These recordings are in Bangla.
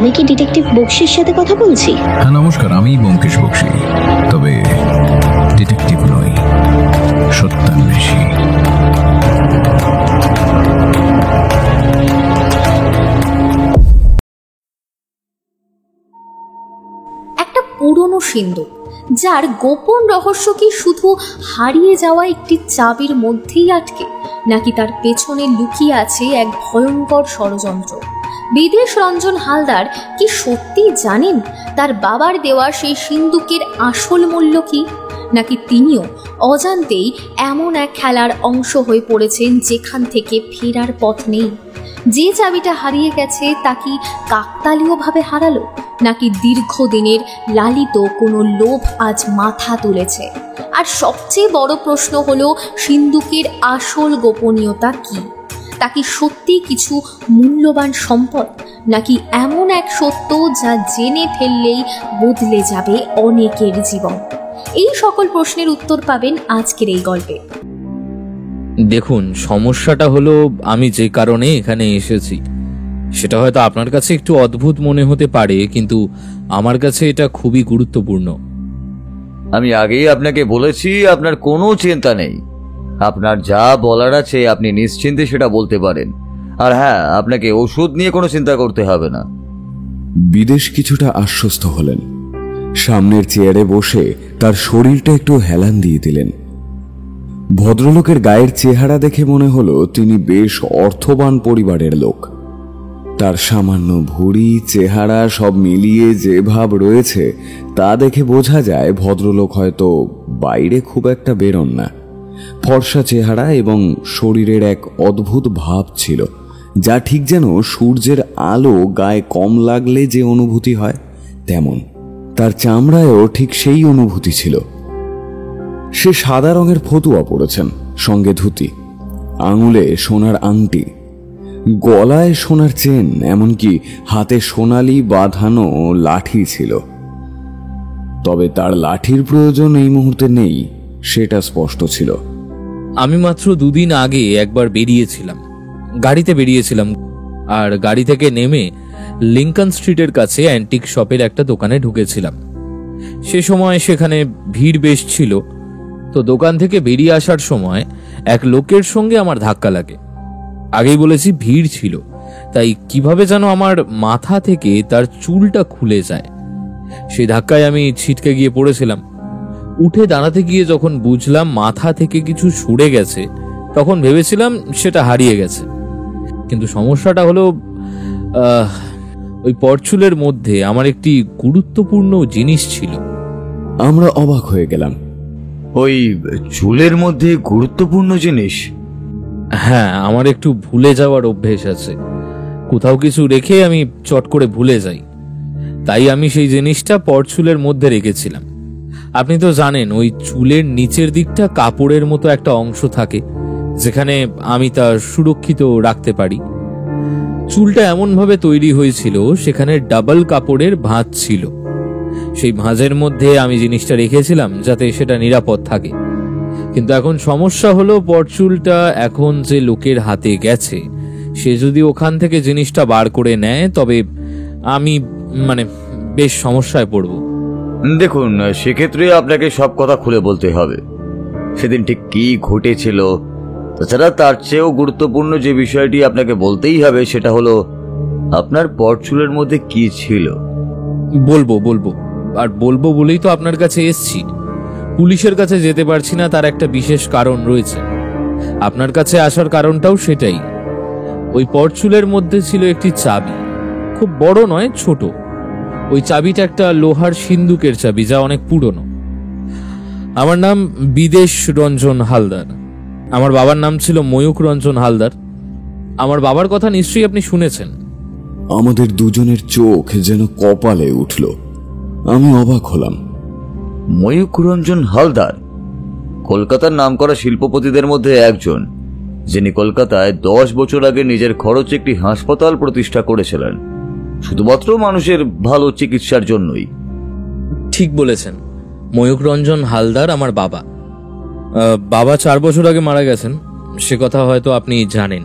আমি কি ডিটেকটিভ বক্সির সাথে কথা বলছি? হ্যাঁ নমস্কার, আমি ব্যোমকেশ বক্সি, তবে ডিটেকটিভ নই, সত্যান্বেষী। একটা পুরনো সিন্ধুক, যার গোপন রহস্য কি শুধু হারিয়ে যাওয়া একটি চাবির মধ্যেই আটকে, নাকি তার পেছনে লুকিয়ে আছে এক ভয়ঙ্কর ষড়যন্ত্র? বিদেশ রঞ্জন হালদার কি সত্যি জানেন তার বাবার দেওয়া সেই সিন্ধুকের আসল মূল্য কি, নাকি তিনিও অজান্তেই এমন এক খেলার অংশ হয়ে পড়েছেন যেখান থেকে ফেরার পথ নেই? যে চাবিটা হারিয়ে গেছে তা কি কাকতালীয়ভাবে হারালো, নাকি দীর্ঘদিনের লালিত কোনো লোভ আজ মাথা তুলেছে? আর সবচেয়ে বড় প্রশ্ন হলো, সিন্ধুকের আসল গোপনীয়তা কি? তা কি সত্যি কিছু মূল্যবান সম্পদ, নাকি এমন এক সত্য যা জেনে ফেললেই বদলে যাবে অনেকের জীবন? এই সকল প্রশ্নের উত্তর পাবেন আজকের এই গল্পে। দেখুন, সমস্যাটা হলো আমি যে কারণে এখানে এসেছি সেটা হয়তো আপনার কাছে একটু অদ্ভুত মনে হতে পারে, কিন্তু আমার কাছে এটা খুবই গুরুত্বপূর্ণ। আমি আগেই আপনাকে বলেছি, আপনার কোনো চিন্তা নেই। আপনার যা বলার আছে আপনি নিশ্চিন্তে সেটা বলতে পারেন। আর হ্যাঁ, আপনাকে ওষুধ নিয়ে কোনো চিন্তা করতে হবে না। বিদেশ কিছুটা আশ্বস্ত হলেন। সামনের চেয়ারে বসে তার শরীরটা একটু হেলান দিয়ে দিলেন। ভদ্রলোকের গায়ের চেহারা দেখে মনে হলো তিনি বেশ অর্থবান পরিবারের লোক। তার সামান্য ভুঁড়ি, চেহারা সব মিলিয়ে যে ভাব রয়েছে তা দেখে বোঝা যায় ভদ্রলোক হয়তো বাইরে খুব একটা বেরোন না। ফর্সা চেহারা এবং শরীরের এক অদ্ভুত ভাব ছিল, যা ঠিক যেন সূর্যের আলো গায়ে কম লাগলে যে অনুভূতি হয় তেমন। তার চামড়ায়ও ঠিক সেই অনুভূতি ছিল। সে সাদা রঙের ফতুয়া পরেছেন, সঙ্গে ধুতি, আঙুলে সোনার আংটি, গলায় সোনার চেন, এমনকি হাতে সোনালি বাঁধানো লাঠি ছিল। তবে তার লাঠির প্রয়োজন এই মুহূর্তে নেই, সেটা স্পষ্ট ছিল। আমি মাত্র দুদিন আগে একবার বেরিয়েছিলাম, গাড়িতে বেরিয়েছিলাম, আর গাড়ি থেকে নেমে লিঙ্কন স্ট্রিটের কাছে অ্যান্টিক শপের একটা দোকানে ঢুকেছিলাম। সে সময় সেখানে ভিড় বেশ ছিল, তো দোকান থেকে বেরিয়ে আসার সময় এক লোকের সঙ্গে আমার ধাক্কা লাগে। আগেই বলেছি ভিড় ছিল, তাই কিভাবে যেন আমার মাথা থেকে তার চুলটা খুলে যায়। সেই ধাক্কায় আমি ছিটকে গিয়ে পড়েছিলাম। উঠে দাঁড়াতে গিয়ে যখন বুঝলাম মাথা থেকে কিছু সরে গেছে, তখন ভেবেছিলাম সেটা হারিয়ে গেছে। কিন্তু সমস্যাটা হলো, ওই পরচুলের মধ্যে আমার একটি গুরুত্বপূর্ণ জিনিস ছিল। আমরা অবাক হয়ে গেলাম। ওই চুলের মধ্যে গুরুত্বপূর্ণ জিনিস? হ্যাঁ, আমার একটু ভুলে যাওয়ার অভ্যেস আছে। কোথাও কিছু রেখে আমি চট করে ভুলে যাই, তাই আমি সেই জিনিসটা পরচুলের মধ্যে রেখেছিলাম। আপনি তো জানেন, ওই চুলের নিচের দিকটা কাপড়ের মতো একটা অংশ থাকে, যেখানে আমি তা সুরক্ষিত রাখতে পারি। চুলটা এমনভাবে তৈরি হয়েছিল সেখানে ডাবল কাপড়ের ভাঁজ ছিল। সেই ভাঁজের মধ্যে আমি জিনিসটা রেখেছিলাম যাতে সেটা নিরাপদ থাকে। কিন্তু এখন সমস্যা হলো, পরচুলটা এখন যে লোকের হাতে গেছে, সে যদি ওখান থেকে জিনিসটা বার করে নেয় তবে আমি বেশ সমস্যায় পড়ব। দেখুন, সেক্ষেত্রে আপনাকে সব কথা খুলে বলতে হবে। সেদিন ঠিক কি ঘটেছিল, তাছাড়া তার চেয়েও গুরুত্বপূর্ণ যে বিষয়টি আপনাকে বলতেই হবে সেটা হলো আপনার পরচুলের মধ্যে কি ছিল। বলবো আর বলবো বলেই তো আপনার কাছে এসছি। পুলিশের কাছে যেতে পারছি না, তার একটা বিশেষ কারণ রয়েছে। আপনার কাছে আসার কারণটাও সেটাই। ওই পরচুলের মধ্যে ছিল একটি চাবি, খুব বড় নয়, ছোট। ওই চাবিটা একটা লোহার সিন্ধুকের চাবি, যা অনেক পুরনো। আমার নাম বিদেশ রঞ্জন হালদার। আমার বাবার নাম ছিল ময়ূক রঞ্জন হালদার। আমার বাবার কথা নিশ্চয়ই আপনি শুনেছেন। আমাদের দুজনের চোখ যেন কপালে উঠল। আমি অবাক হলাম। ময়ূক রঞ্জন হালদার কলকাতার নামকরা শিল্পপতিদের মধ্যে একজন, যিনি কলকাতায় 10 বছর আগে নিজের খরচে একটি হাসপাতাল প্রতিষ্ঠা করেছিলেন, শুধুমাত্র মানুষের ভালো চিকিৎসার জন্যই। ঠিক বলেছেন, ময়ূক রঞ্জন হালদার আমার বাবা। বাবা 4 বছর আগে মারা গেছেন, সে কথা হয়তো আপনি জানেন।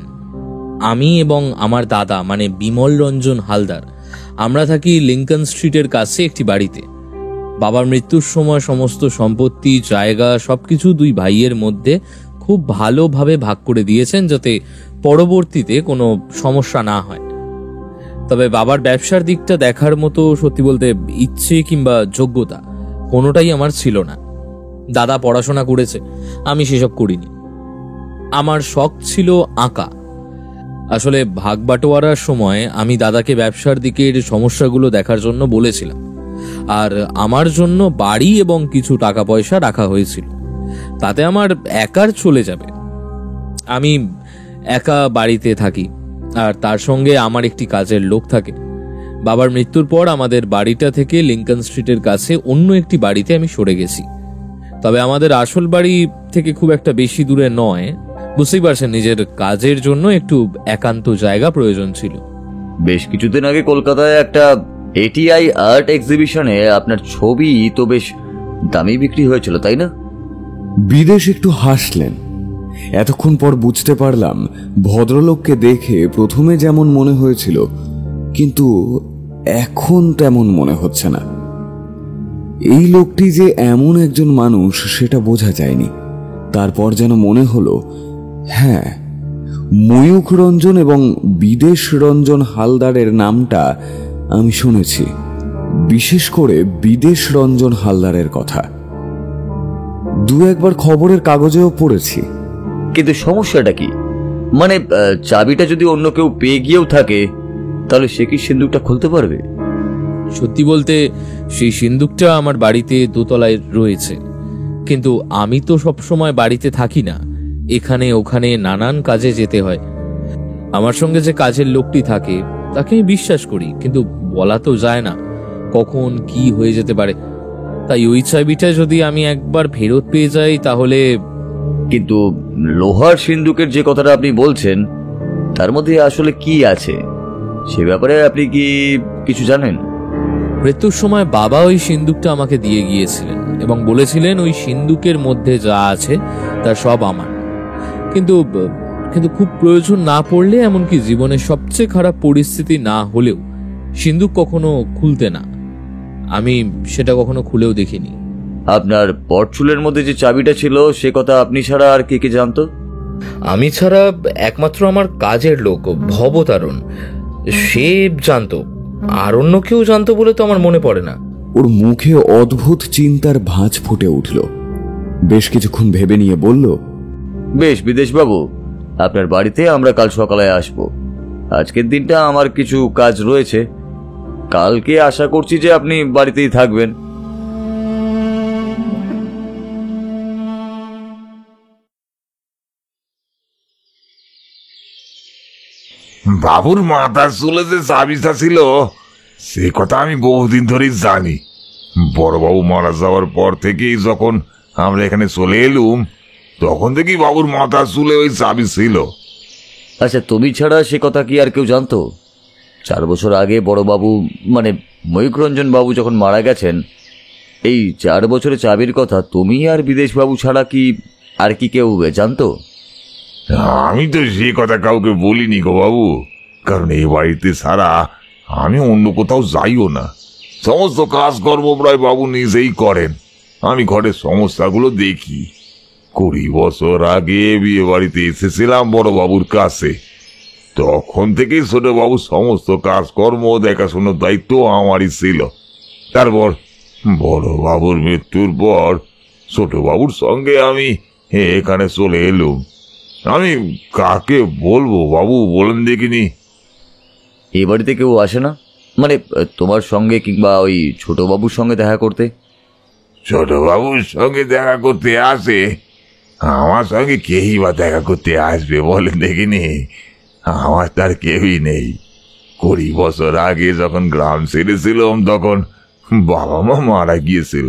আমি এবং আমার দাদা বিমল রঞ্জন হালদার আমরা থাকি লিঙ্কন স্ট্রিটের কাছে একটি বাড়িতে। বাবার মৃত্যুর সময় সমস্ত সম্পত্তি, জায়গা সবকিছু দুই ভাইয়ের মধ্যে খুব ভালোভাবে ভাগ করে দিয়েছেন, যাতে পরবর্তীতে কোনো সমস্যা না হয়। তবে বাবার ব্যবসার দিকটা দেখার মতো সত্যি বলতে ইচ্ছে কিংবা যোগ্যতা কোনোটাই আমার ছিল না। দাদা পড়াশোনা করেছে, আমি সেসব করিনি। আমার শখ ছিল আঁকা। আসলে ভাগ বাটোয়ারার সময় আমি দাদাকে ব্যবসার দিকের সমস্যাগুলো দেখার জন্য বলেছিলাম, আর আমার জন্য বাড়ি এবং কিছু টাকা পয়সা রাখা হয়েছিল। তাতে আমার একার চলে যাবে। আমি একা বাড়িতে থাকি, আর তার সঙ্গে আমার একটি কাজের লোক থাকে। বাবার মৃত্যুর পর আমাদের বাড়িটা থেকে লিঙ্কন স্ট্রিটের কাছে অন্য একটি বাড়িতে আমি সরে গেছি। তবে আমাদের আসল বাড়ি থেকে খুব একটা বেশি দূরে নয়। বুঝতেই পারছেন, নিজের কাজের জন্য একটু একান্ত জায়গা প্রয়োজন ছিল। বেশ কিছুদিন আগে কলকাতায় একটা এটিআই আর্ট এক্সিবিশনে আপনার ছবি তো বেশ দামি বিক্রি হয়েছিল, তাই না? বিদেশ একটু হাসলেন। এতক্ষণ পর বুঝতে পারলাম ভদ্রলোককে দেখে প্রথমে যেমন মনে হয়েছিল, কিন্তু এখন তেমন মনে হচ্ছে না। এই লোকটি যে এমন একজন মানুষ সেটা বোঝা যায়নি। তারপর যেন মনে হলো, হ্যাঁ, ময়ূখ রঞ্জন এবং বিদেশ রঞ্জন হালদারের নামটা আমি শুনেছি, বিশেষ করে বিদেশ রঞ্জন হালদারের কথা দু একবার খবরের কাগজেও পড়েছি। কিন্তু সমস্যাটা কি? মানে চাবিটা যদি অন্য কেউ পেয়ে গিয়েও থাকে, তাহলে সে কি সিন্দুকটা খুলতে পারবে? সত্যি বলতে সেই সিন্দুকটা আমার বাড়িতে দোতলায় রয়েছে, কিন্তু আমি তো সবসময় বাড়িতে থাকি না, এখানে ওখানে নানান কাজে যেতে হয়। আমার সঙ্গে যে কাজের লোকটি থাকে তাকে আমি বিশ্বাস করি, কিন্তু বলা তো যায় না কখন কি হয়ে যেতে পারে। তাই ওই চাবিটা যদি আমি একবার ফেরত পেয়ে যাই তাহলে। কিন্তু লোহার সিন্দুকের যে কথাটা আপনি বলছেন, তার মধ্যে আসলে কি আছে সে ব্যাপারে আপনি কি কিছু জানেন? মৃত্যুর সময় বাবা ওই সিন্দুকটা আমাকে দিয়ে গিয়েছিলেন এবং বলেছিলেন ওই সিন্দুকের মধ্যে যা আছে তা সব আমার। কিন্তু খুব প্রয়োজন না পড়লে, এমনকি জীবনের সবচেয়ে খারাপ পরিস্থিতি না হলেও সিন্দুক কখনো খুলতে না। আমি সেটা কখনো খুলেও দেখিনি। আপনার পরচুলের মধ্যে যে চাবিটা ছিল সে কথা আপনি ছাড়া আর কে কে জানতো? আমি ছাড়া একমাত্র আমার কাজের লোক ভবতারণ, সে জানতো। আর অন্য কেউ জানতো বলে তো আমার মনে পড়ে না। ওর মুখে অদ্ভুত চিন্তার ভাঁজ ফুটে উঠল। বেশ কিছুক্ষণ ভেবে নিয়ে বলল, বেশ বিদেশবাবু, আপনার বাড়িতে আমরা কাল সকালে আসব। আজকের দিনটা আমার কিছু কাজ রয়েছে, কালকে আশা করছি যে আপনি বাড়িতেই থাকবেন। বাবুর মাথার চুলে যে চাবিটা ছিল সে কথা আমি বহুদিন ধরেই জানি। বড়বাবু মারা যাওয়ার পর থেকেই যখন আমরা এখানে চলে এলুম, তখন থেকেই বাবুর মাথার চুলে ওই চাবি ছিল। আচ্ছা, তুমি ছাড়া সে কথা কি আর কেউ জানতো? 4 বছর আগে বড়বাবু মানে ময়ূররঞ্জন বাবু যখন মারা গেছেন, এই 4 বছরের চাবির কথা তুমি আর বিদেশবাবু ছাড়া কি আর কি কেউ জানতো? আমি তো সে কথা কাউকে বলিনি গো বাবু, কারণ এই বাড়িতে ছাড়া আমি অন্য কোথাও যাইও না। সমস্ত কাজকর্ম প্রায় বাবু নিজেই করেন, আমি ঘরের সমস্যাগুলো দেখি। 20 বছর আগে বিয়ে বাড়িতে এসেছিলাম বড়বাবুর কাছে, তখন থেকেই ছোটবাবু সমস্ত কাজকর্ম দেখাশোনার দায়িত্ব আমারই ছিল। তারপর বড়বাবুর মৃত্যুর পর ছোটবাবুর সঙ্গে আমি এখানে চলে এলুম। আমি কাকে বলবো বাবু, বলেন দেখিনি? এই বাড়িতে কেউ আসে না, মানে তোমার সঙ্গে কিংবা ওই ছোটবাবুর সঙ্গে দেখা করতে? ছোটবাবুর সঙ্গে দেখা করতে আসে, আমার সঙ্গে কেই বা দেখা করতে আসবে বলেন দেখিনি? আমার তার কেউই নেই। 20 বছর আগে যখন গ্রাম ছেড়েছিলাম তখন বাবা মা মারা গিয়েছিল,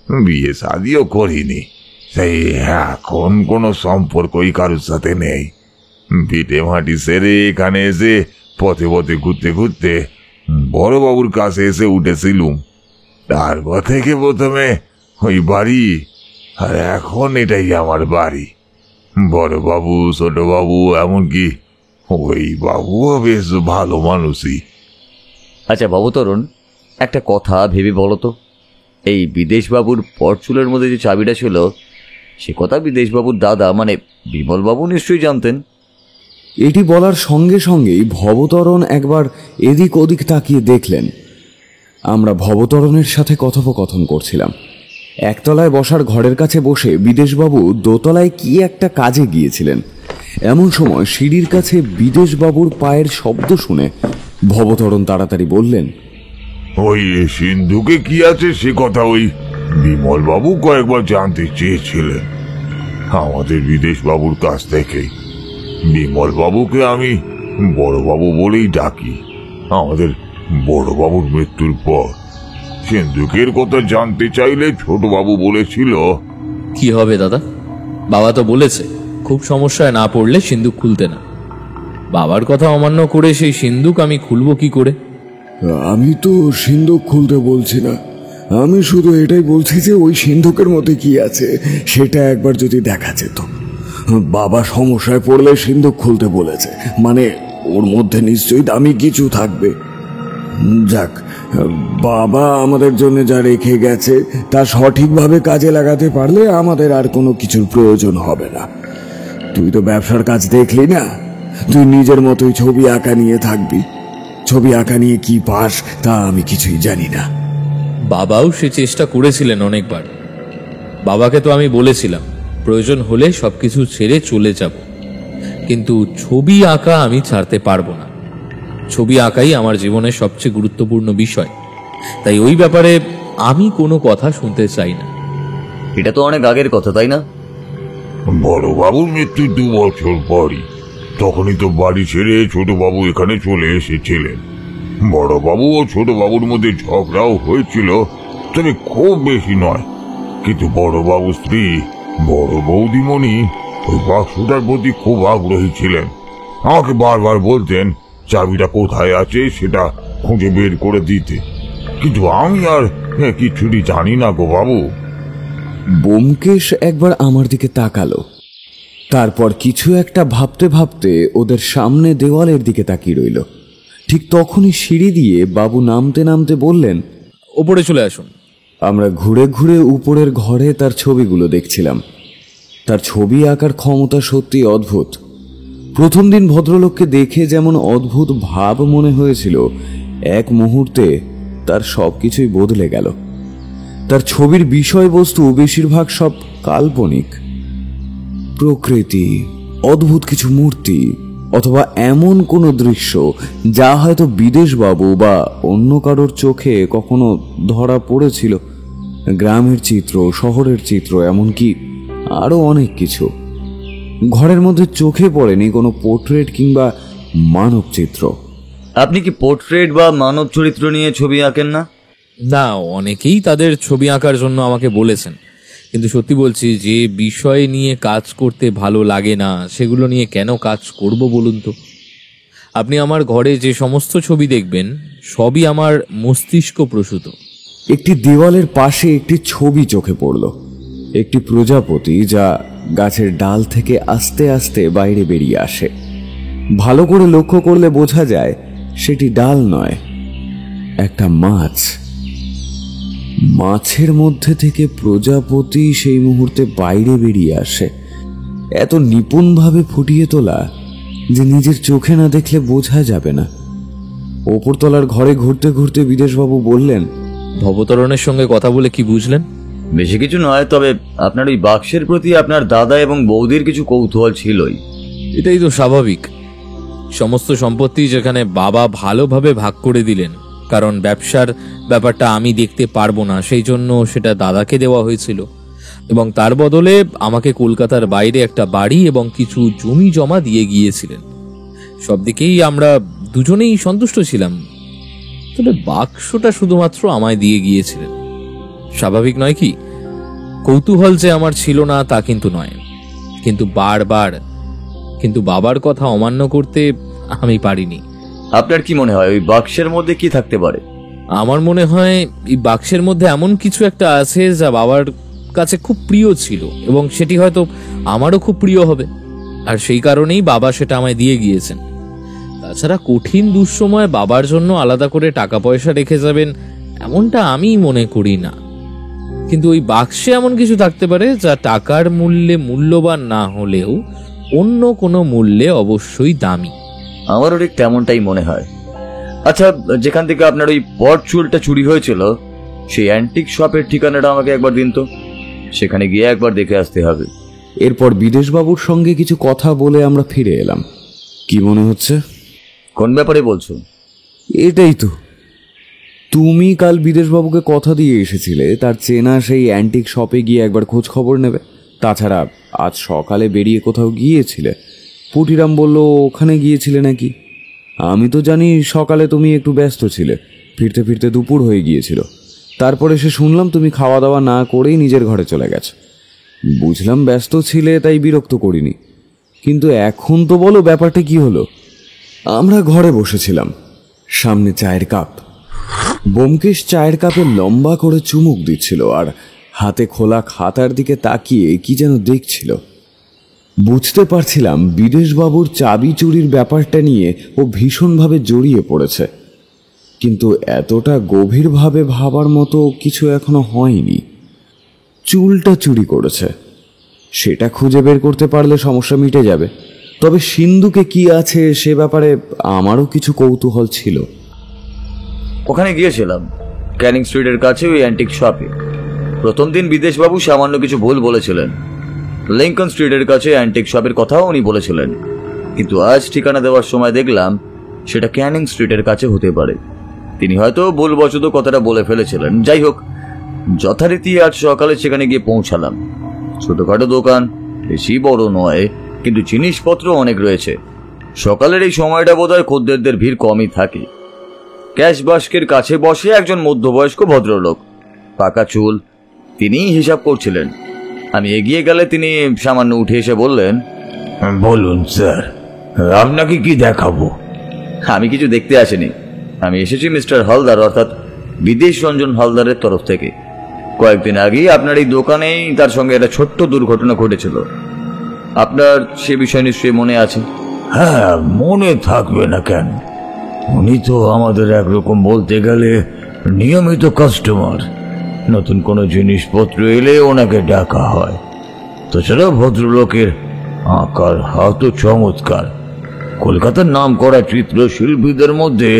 বিয়ে শাদিও করিনি, তাই এখন কোনো সম্পর্কই কারোর সাথে নেই। ভিটে মাটি সেরে এখানে এসে পথে পথে ঘুরতে ঘুরতে বড়বাবুর কাছে এসে উঠেছিলুম। তারপর থেকে প্রথমে ওই বাড়ি, আর এখন এটাই আমার বাড়ি। বড়বাবু, ছোটবাবু, এমনকি ওই বাবুও বেশ ভালো মানুষই। আচ্ছা ভবতরণ, একটা কথা ভেবে বলো তো, এই বিদেশবাবুর পরচুলের মধ্যে যে চাবিটা ছিল সে কথা বিদেশবাবুর দাদা মানে বিমলবাবু নিশ্চয়ই জানতেন। এটি বলার সঙ্গে সঙ্গেই ভবতরণ একবার এদিক ওদিক তাকিয়ে দেখলেন। আমরা ভবতরণের সাথে কথোপকথন করছিলাম। একতলায় বসার ঘরের কাছে বসে বিদেশবাবু দোতলায় কি একটা কাজে গিয়েছিলেন। এমন সময় সিঁড়ির কাছে বিদেশবাবুর পায়ের শব্দ শুনে ভবতরণ তাড়াতাড়ি বললেন, ওই সিন্ধুকে কি আছে সে কথা ওই বিমলবাবু কয়েকবার জানতে চেয়েছিলেন আমাদের বিদেশবাবুর কাছ থেকে। বিমলবাবুকে আমি বড়বাবু বলেই ডাকি। আমাদের বড়বাবুর মৃত্যুর পর সিন্ধুকের কথা জানতে চাইলে ছোটবাবু বলেছিল। কি হবে দাদা, বাবা তো বলেছে খুব সমস্যায় না পড়লে সিন্ধুক খুলতে না। বাবার কথা অমান্য করে সেই সিন্ধুক আমি খুলবো কি করে? আমি তো সিন্ধুক খুলতে বলছি না, আমি শুধু এটাই বলছি যে ওই সিন্ধুকের মধ্যে কি আছে সেটা একবার যদি দেখা যেত। বাবা সমস্যায় পড়লে সিন্ধুক খুলতে বলেছে, মানে ওর মধ্যে নিশ্চয়ই দামি কিছু থাকবে। যাক, বাবা আমাদের জন্য যা রেখে গেছে তা সঠিকভাবে কাজে লাগাতে পারলে আমাদের আর কোনো কিছুর প্রয়োজন হবে না। তুই তো ব্যবসার কাজ দেখলি না, তুই নিজের মতোই ছবি আঁকা নিয়ে থাকবি। ছবি আঁকা নিয়ে কি পাস তা আমি কিছুই জানি না। বাবাও সে চেষ্টা করেছিলেন অনেকবার। বাবাকে তো আমি বলেছিলাম প্রয়োজন হলে সবকিছু ছেড়ে চলে যাব, কিন্তু ছবি আঁকা আমি ছাড়তে পারবো না। ছবি আঁকাই আমার জীবনের সবচেয়ে গুরুত্বপূর্ণ বিষয়, তাই ওই ব্যাপারে আমি কোনো কথা শুনতে চাই না। এটা তো অনেক আগের কথা, তাই না? বড়বাবুর মৃত্যুর 2 বছর পরই, তখনই তো বাড়ি ছেড়ে ছোটবাবু এখানে চলে এসেছিলেন। বড়বাবু ও ছোটবাবুর মধ্যে ঝগড়াও হয়েছিল, তবে খুব বেশি নয়। কিন্তু বড়বাবুর স্ত্রী বড় বৌদিমণি ওই বাক্সটার প্রতি খুব আগ্রহী ছিলেন। আমাকে বারবার বলতেন চাবিটা কোথায় আছে সেটা খুঁজে বের করে দিতে, কিন্তু আমি আর কিছুই জানি না গো বাবু। ব্যোমকেশ একবার আমার দিকে তাকালো, তারপর কিছু একটা ভাবতে ভাবতে ওদের সামনে দেওয়ালের দিকে তাকিয়ে রইল। ঠিক তখনই সিঁড়ি দিয়ে বাবু নামতে নামতে বললেন, ওপরে চলে আসুন। আমরা ঘুরে ঘুরে উপরের ঘরে তার ছবিগুলো দেখছিলাম। তার ছবি আঁকার ক্ষমতা সত্যি অদ্ভুত। প্রথম দিন ভদ্রলোককে দেখে যেমন অদ্ভুত ভাব মনে হয়েছিল, এক মুহূর্তে তার সবকিছুই বদলে গেল। তার ছবির বিষয়বস্তু বেশিরভাগ সব কাল্পনিক। প্রকৃতি, অদ্ভুত কিছু মূর্তি, অথবা এমন কোনো দৃশ্য যা হয়তো বিদেশবাবু বা অন্য কারোর চোখে কখনো ধরা পড়েছিল। গ্রামের চিত্র, শহরের চিত্র, এমনকি আরো অনেক কিছু। ঘরের মধ্যে চোখে পড়েনি কোনো পোর্ট্রেট কিংবা মানব চিত্র। আপনি কি পোর্ট্রেট বা মানব চরিত্র নিয়ে ছবি আঁকেন না? না, অনেকেই তাদের ছবি আঁকার জন্য আমাকে বলেছেন, কিন্তু সত্যি বলছি যে বিষয় নিয়ে কাজ করতে ভালো লাগে না সেগুলো নিয়ে কেন কাজ করব বলুন তো? আপনি আমার ঘরে যে সমস্ত ছবি দেখবেন সবই আমার মস্তিষ্ক প্রসূত। একটি দেওয়ালের পাশে একটি ছবি চোখে পড়ল, একটি প্রজাপতি যা গাছের ডাল থেকে আস্তে আস্তে বাইরে বেরিয়ে আসে। ভালো করে লক্ষ্য করলে বোঝা যায় সেটি ডাল নয়, একটা মাছ। মাছের মধ্যে থেকে প্রজাপতি সেই মুহূর্তে বাইরে বেরিয়ে আসে, এত নিপুণভাবে ফুটিয়ে তোলা যে নিজের চোখে না দেখলে বোঝা যাবে না। ওপরতলার ঘরে ঘুরতে ঘুরতে বিদেশবাবু বললেন, ভবতরণের সঙ্গে কথা বলে কি বুঝলেন? বেশি কিছু নয়, তবে আপনার ওই বাক্সের প্রতি আপনার দাদা এবং বৌদির কিছু কৌতূহল ছিলই। এটাই তো স্বাভাবিক। সমস্ত সম্পত্তি যেখানে বাবা ভালোভাবে ভাগ করে দিলেন, কারণ ব্যবসার ব্যাপারটা আমি দেখতে পারবো না সেই জন্য সেটা দাদাকে দেওয়া হয়েছিল, এবং তার বদলে আমাকে কলকাতার বাইরে একটা বাড়ি এবং কিছু জমি জমা দিয়ে গিয়েছিলেন। সব দিকেই আমরা দুজনেই সন্তুষ্ট ছিলাম, তবে বাক্সটা শুধুমাত্র আমায় দিয়ে গিয়েছিলেন। স্বাভাবিক নয় কি? কৌতূহল যে আমার ছিল না তা কিন্তু নয়, কিন্তু বাবার কথা অমান্য করতে আমি পারিনি। আপনার কি মনে হয় ওই বাক্সের মধ্যে কি থাকতে পারে? আমার মনে হয় এই বাক্সের মধ্যে এমন কিছু একটা আছে যা বাবার কাছে খুব প্রিয় ছিল, এবং সেটি হয়তো আমারও খুব প্রিয় হবে, আর সেই কারণেই বাবা সেটা আমায় দিয়ে গিয়েছেন। তাছাড়া কঠিন দুঃসময় বাবার জন্য আলাদা করে টাকা পয়সা রেখে যাবেন এমনটা আমি মনে করি না। কিন্তু ওই বাক্সে এমন কিছু থাকতে পারে যা টাকার মূল্যে মূল্যবান না হলেও অন্য কোনো মূল্যে অবশ্যই দামি। আমারও ঠিক তেমনটাই মনে হয়। আচ্ছা, যেখান থেকে আপনার ওই পট চুলটা চুরি হয়েছিল সেই অ্যান্টিক শপের ঠিকানাটা আমাকে একবার দিন তো, সেখানে গিয়ে একবার দেখে আসতে হবে। এরপর বিদেশবাবুর সঙ্গে কিছু কথা বলে আমরা ফিরে এলাম। কি মনে হচ্ছে? কোন ব্যাপারে বলছো? এটাই তো, তুমি কাল বিদেশবাবুকে কথা দিয়ে এসেছিলে তার চেনা সেই অ্যান্টিক শপে গিয়ে একবার খোঁজ খবর নেবে। তাছাড়া আজ সকালে বেরিয়ে কোথাও গিয়েছিলে, পুটিরাম বলল ওখানে গিয়েছিলে নাকি। আমি তো জানি সকালে তুমি একটু ব্যস্ত ছিলে, ফিরতে ফিরতে দুপুর হয়ে গিয়েছিল। তারপরে সে শুনলাম তুমি খাওয়া দাওয়া না করেই নিজের ঘরে চলে গেছো। বুঝলাম ব্যস্ত ছিলে, তাই বিরক্ত করিনি। কিন্তু এখন তো বলো ব্যাপারটা কি হলো? আমরা ঘরে বসেছিলাম, সামনে চায়ের কাপ। ব্যোমকেশ চায়ের কাপে লম্বা করে চুমুক দিচ্ছিল আর হাতে খোলা খাতার দিকে তাকিয়ে কি যেন দেখছিল। বুঝতে পারছিলাম বিদেশবাবুর চাবি চুরির ব্যাপারটা নিয়ে ও ভীষণভাবে জড়িয়ে পড়েছে, কিন্তু এতটা গভীরভাবে ভাবার মতো কিছু এখনো হয়নি। চুলটা চুরি করেছে, সেটা খুঁজে বের করতে পারলে সমস্যা মিটে যাবে। তবে সিন্ধুকে কি আছে সে ব্যাপারে আমারও কিছু কৌতূহল ছিল। ওখানে গিয়েছিলাম, ক্যানিং স্ট্রিটের কাছে ওই অ্যান্টিক শপে। প্রথম দিন বিদেশবাবু সামান্য কিছু ভুল বলেছিলেন। লিঙ্কন স্ট্রিটের কাছে অ্যান্টিক শপের কথাও উনি বলেছিলেন, কিন্তু আজ ঠিকানা দেওয়ার সময় দেখলাম সেটা ক্যানিং স্ট্রিটের কাছে হতে পারে। তিনি হয়তো ভুলবশত কথাটা বলে ফেলেছিলেন। যাই হোক, যথারীতি আজ সকালে সেখানে গিয়ে পৌঁছালাম। ছোটখাটো দোকান, বেশি বড় নয়, কিন্তু জিনিসপত্র অনেক রয়েছে। সকালের এই সময়টা বোধহয় খদ্দেরদের ভিড় কমই থাকে। ক্যাশ বাস্কের কাছে বসে একজন মধ্যবয়স্ক ভদ্রলোক, পাকা চুল, তিনি হিসাব করছিলেন। আমি এগিয়ে গেলে তিনি সামান্য উঠে এসে বললেন, বলুন স্যার, আপনাকে কি দেখাবো? আমি কিছু দেখতে আসিনি, আমি এসেছি মিস্টার হালদার অর্থাৎ বিদেশ রঞ্জন হালদারের তরফ থেকে। কয়েকদিন আগেই আপনার এই দোকানেই তার সঙ্গে একটা ছোট্ট দুর্ঘটনা ঘটেছিল। আপনার সে বিষয় নিশ্চয়ই মনে আছে? হ্যাঁ, মনে থাকবে না কেন? উনি তো আমাদের একরকম বলতে গেলে নিয়মিত কাস্টমার। নতুন কোনো জিনিসপত্র এলে ওনাকে ডাকা হয়। তাছাড়া ভদ্রলোকের আঁকার হাতও চমৎকার। কলকাতার নাম করা চিত্রশিল্পীদের মধ্যে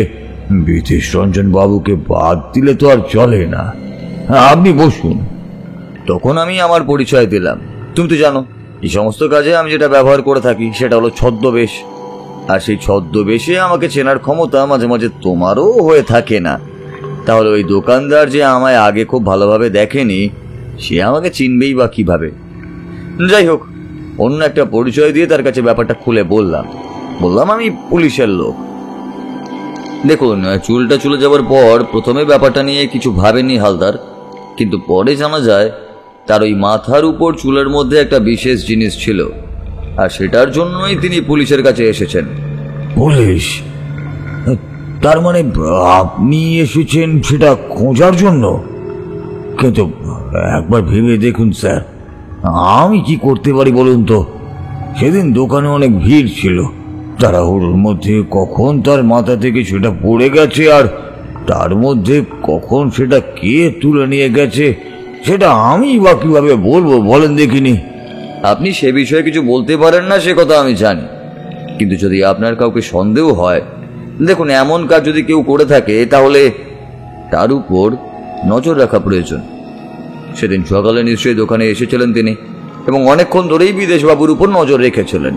বিদেশ রঞ্জন বাবুকে বাদ দিলে তো আর চলে না। আপনি বসুন। তখন আমি আমার পরিচয় দিলাম। তুমি তো জানো এই সমস্ত কাজে আমি যেটা ব্যবহার করে থাকি সেটা হলো ছদ্মবেশ। আর সেই ছদ্মবেশে আমাকে চেনার ক্ষমতা মাঝে মাঝে তোমারও হয়ে থাকে না। তাহলে ওই দোকানদার যে আমায় আগে খুব ভালোভাবে দেখেনি, সে আমাকে চিনবেই বা কিভাবে? যাই হোক, অন্য একটা পরিচয় দিয়ে তার কাছে ব্যাপারটা খুলে বললাম আমি পুলিশের লোক। দেখুন, চুলটা চলে যাওয়ার পর প্রথমে ব্যাপারটা নিয়ে কিছু ভাবেনি হালদার, কিন্তু পরে জানা যায় তার ওই মাথার উপর চুলের মধ্যে একটা বিশেষ জিনিস ছিল, আর সেটার জন্যই তিনি পুলিশের কাছে এসেছেন। পুলিশ? তার মানে আপনি এসেছেন সেটা খোঁজার জন্য? কিন্তু একবার ভেবে দেখুন স্যার, আমি কি করতে পারি বলুন তো? সেদিন দোকানে অনেক ভিড় ছিল, তাড়াহুড়োর মধ্যে কখন তার মাথা থেকে সেটা পড়ে গেছে, আর তার মধ্যে কখন সেটা কে তুলে নিয়ে গেছে সেটা আমি বা কিভাবে বলবো বলেন দেখিনি? আপনি সে বিষয়ে কিছু বলতে পারেন না সে কথা আমি জানি, কিন্তু যদি আপনার কাউকে সন্দেহ হয়, দেখুন এমন কাজ যদি কেউ করে থাকে তাহলে তার উপর নজর রাখা প্রয়োজন। সেদিন সকালে নিশ্চয়ই দোকানে এসেছিলেন তিনি, এবং অনেকক্ষণ ধরেই বিদেশবাবুর উপর নজর রেখেছিলেন।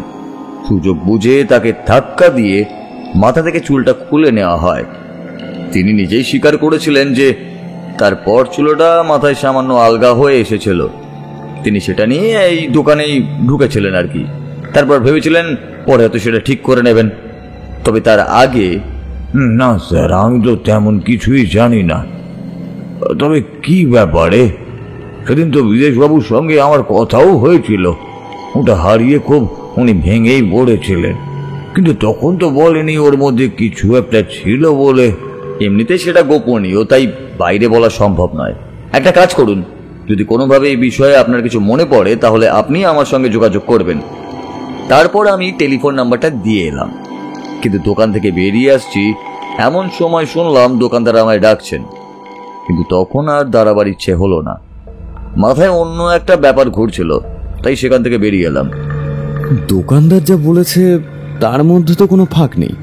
সুযোগ বুঝে তাকে ধাক্কা দিয়ে মাথা থেকে চুলটা খুলে নেওয়া হয়। তিনি নিজেই স্বীকার করেছিলেন যে তার পর চুলটা মাথায় সামান্য আলগা হয়ে এসেছিল। তিনি সেটা নিয়ে এই দোকানেই ঢুকেছিলেন আর কি। তারপর ভেবেছিলেন পরে হয়তো সেটা ঠিক করে নেবেন। তবে তার আগে, না স্যার, আমি তো তেমন কিছুই জানি না। তবে কি ব্যাপারে? সেদিন তো বিদেশবাবুর সঙ্গে আমার কথাও হয়েছিল। ওটা হারিয়ে খুব উনি ভেঙেই পড়েছিলেন, কিন্তু তখন তো বলেনি ওর মধ্যে কিছু একটা ছিল বলে। এমনিতে সেটা গোপনীয়, তাই বাইরে বলা সম্ভব নয়। একটা কাজ করুন, যদি কোনোভাবে এই বিষয়ে আপনার কিছু মনে পড়ে তাহলে আপনি আমার সঙ্গে যোগাযোগ করবেন। তারপর আমি টেলিফোন নাম্বারটা দিয়ে এলাম। কিন্তু দোকান থেকে বেরিয়ে আসছি এমন সময় শুনলাম দোকানদার আমায় ডাকছেন, কিন্তু তখন আর দাঁড়াবার ইচ্ছে হলো না। মাথায় অন্য একটা ব্যাপার ঘুরছিল, তাই সেখান থেকে বেরিয়ে এলাম। দোকানদার যা বলেছে তার মধ্যে তো কোনো ফাঁক নেই,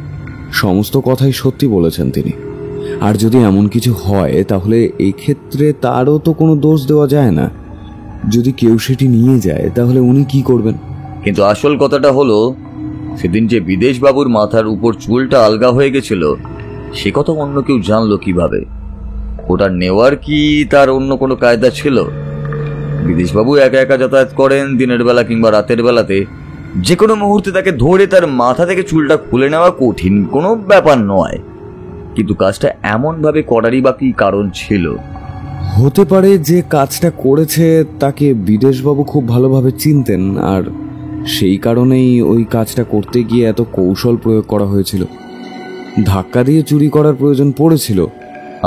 সমস্ত কথাই সত্যি বলেছেন তিনি। আর যদি এমন কিছু হয় তাহলে এই ক্ষেত্রে তারও তো কোনো দোষ দেওয়া যায় না। যদি কেউ সেটি নিয়ে যায় তাহলে উনি কি করবেন? কিন্তু আসল কথাটা হলো, সেদিন যে বিদেশবাবুর মাথার উপর চুলটা আলগা হয়ে গেছিল, সে কথা অন্য কেউ জানলো কিভাবে? ওটা নেওয়ার কি তার অন্য কোনো কায়দা ছিল? বিদেশবাবু একা একা যাতায়াত করেন, দিনের বেলা কিংবা রাতের বেলাতে যে কোনো মুহূর্তে তাকে ধরে তার মাথা থেকে চুলটা খুলে নেওয়া কঠিন কোনো ব্যাপার নয়, কিন্তু কাজটা এমনভাবে করারই বা কি কারণ ছিল? হতে পারে যে কাজটা করেছে তাকে বিদেশবাবু খুব ভালোভাবে চিনতেন, আর সেই কারণেই ওই কাজটা করতে গিয়ে এত কৌশল প্রয়োগ করা হয়েছিল। ধাক্কা দিয়ে চুরি করার প্রয়োজন পড়েছিল।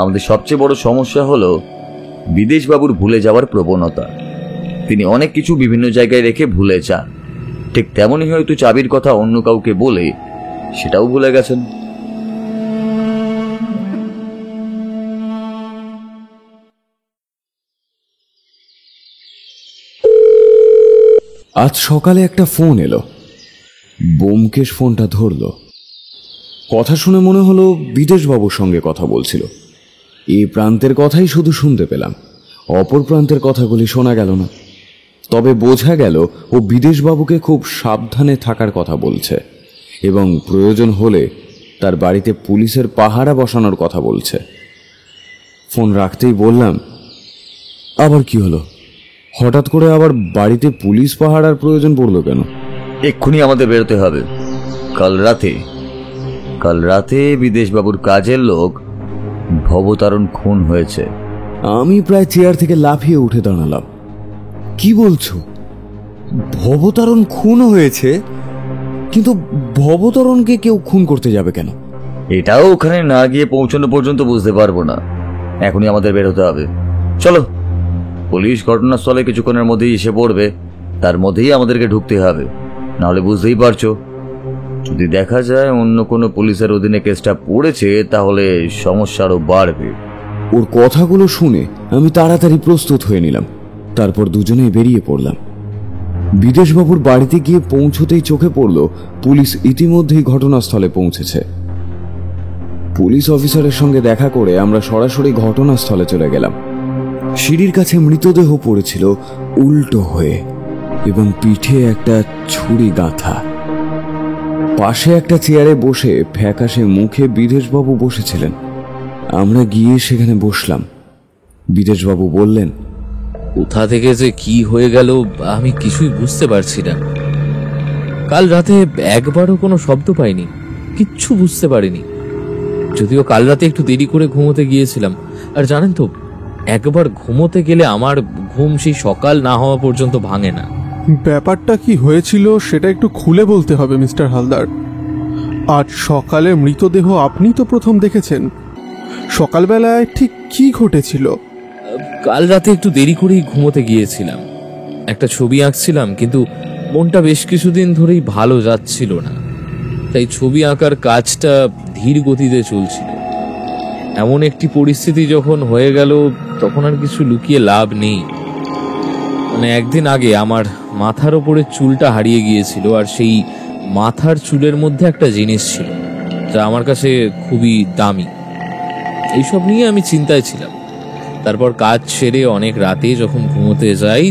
আমাদের সবচেয়ে বড় সমস্যা হলো বিদেশবাবুর ভুলে যাওয়ার প্রবণতা। তিনি অনেক কিছু বিভিন্ন জায়গায় রেখে ভুলে যান, ঠিক তেমনই হয়তো চাবির কথা অন্য কাউকে বলে সেটাও ভুলে গেছেন। আজ সকালে একটা ফোন এলো। ব্যোমকেশ ফোনটা ধরল। কথা শুনে মনে হলো বিদেশবাবুর সঙ্গে কথা বলছিল। এই প্রান্তের কথাই শুধু শুনতে পেলাম, অপর প্রান্তের কথাগুলি শোনা গেল না। তবে বোঝা গেল ও বিদেশবাবুকে খুব সাবধানে থাকার কথা বলছে এবং প্রয়োজন হলে তার বাড়িতে পুলিশের পাহারা বসানোর কথা বলছে। ফোন রাখতেই বললাম, আবার কি হলো? হঠাৎ করে আবার বাড়িতে পুলিশ পাহারার প্রয়োজন পড়লো কেন? এক্ষুনি আমাদের বেরোতে হবে। কাল রাতে বিদেশবাবুর কাজের লোক ভবতারণ খুন হয়েছে। আমি প্রায় চেয়ার থেকে লাফিয়ে উঠে দাঁড়ালাম। কি বলছো? ভবতারণ খুন হয়েছে? কিন্তু ভবতারণকে কেউ খুন করতে যাবে কেন? এটাও ওখানে না গিয়ে পৌঁছানো পর্যন্ত বুঝতে পারবো না। এখনই আমাদের বেরোতে হবে। চলো। পুলিশ ঘটনাস্থলে কিছুক্ষণের মধ্যেই এসে পড়বে, তার মধ্যেই আমাদেরকে ঢুকতে হবে। নাহলে বুঝতেই পারছো, যদি দেখা যায় অন্য কোনো পুলিশের অধীনে কেসটা পড়েছে তাহলে সমস্যা আরও বাড়বে। ওর কথাগুলো শুনে আমি তাড়াতাড়ি প্রস্তুত হয়ে নিলাম। তারপর দুজনেই বেরিয়ে পড়লাম। বিদেশবাবুর বাড়িতে গিয়ে পৌঁছতেই চোখে পড়ল পুলিশ ইতিমধ্যেই ঘটনাস্থলে পৌঁছেছে। পুলিশ অফিসারের সঙ্গে দেখা করে আমরা সরাসরি ঘটনাস্থলে চলে গেলাম। সিঁড়ির কাছে মৃতদেহ পড়েছিল উল্টো হয়ে এবং পিঠে একটা ছুরি গাঁথা। পাশে একটা চেয়ারে বসে ফ্যাকাশে মুখে বিদেশবাবু বসেছিলেন। আমরা গিয়ে সেখানে বসলাম। বিদেশবাবু বললেন, কোথা থেকে যে কি হয়ে গেল আমি কিছুই বুঝতে পারছি না। কাল রাতে একবারও কোনো শব্দ পাইনি, কিচ্ছু বুঝতে পারিনি। যদিও কাল রাতে একটু দেরি করে ঘুমোতে গিয়েছিলাম, আর জানেন তো, একবার ঘুমোতে গেলে আমার ঘুম সেই সকাল না হওয়া পর্যন্ত ভাঙে না। ব্যাপারটা কি হয়েছিল সেটা একটু খুলে বলতে হবে মিস্টার হালদার। আজ সকালে মৃতদেহ আপনি তো প্রথম দেখেছেন, সকালবেলায় ঠিক কি ঘটেছিল? কাল রাতে একটু দেরি করেই ঘুমোতে গিয়েছিলাম। একটা ছবি আঁকছিলাম, কিন্তু মনটা বেশ কিছুদিন ধরেই ভালো যাচ্ছিল না, তাই ছবি আঁকার কাজটা ধীর গতিতে চলছিল। এমন একটি পরিস্থিতি যখন হয়ে গেল তখন আর কিছু লুকিয়ে লাভ নেই। মানে একদিন আগে আমার মাথার ওপরে চুলটা হারিয়ে গিয়েছিল, আর সেই মাথার চুলের মধ্যে একটা জিনিস ছিল যা আমার কাছে খুবই দামি। এইসব নিয়ে আমি চিন্তায় ছিলাম। তারপর কাজ সেরে অনেক রাতে যখন ঘুমোতে যাই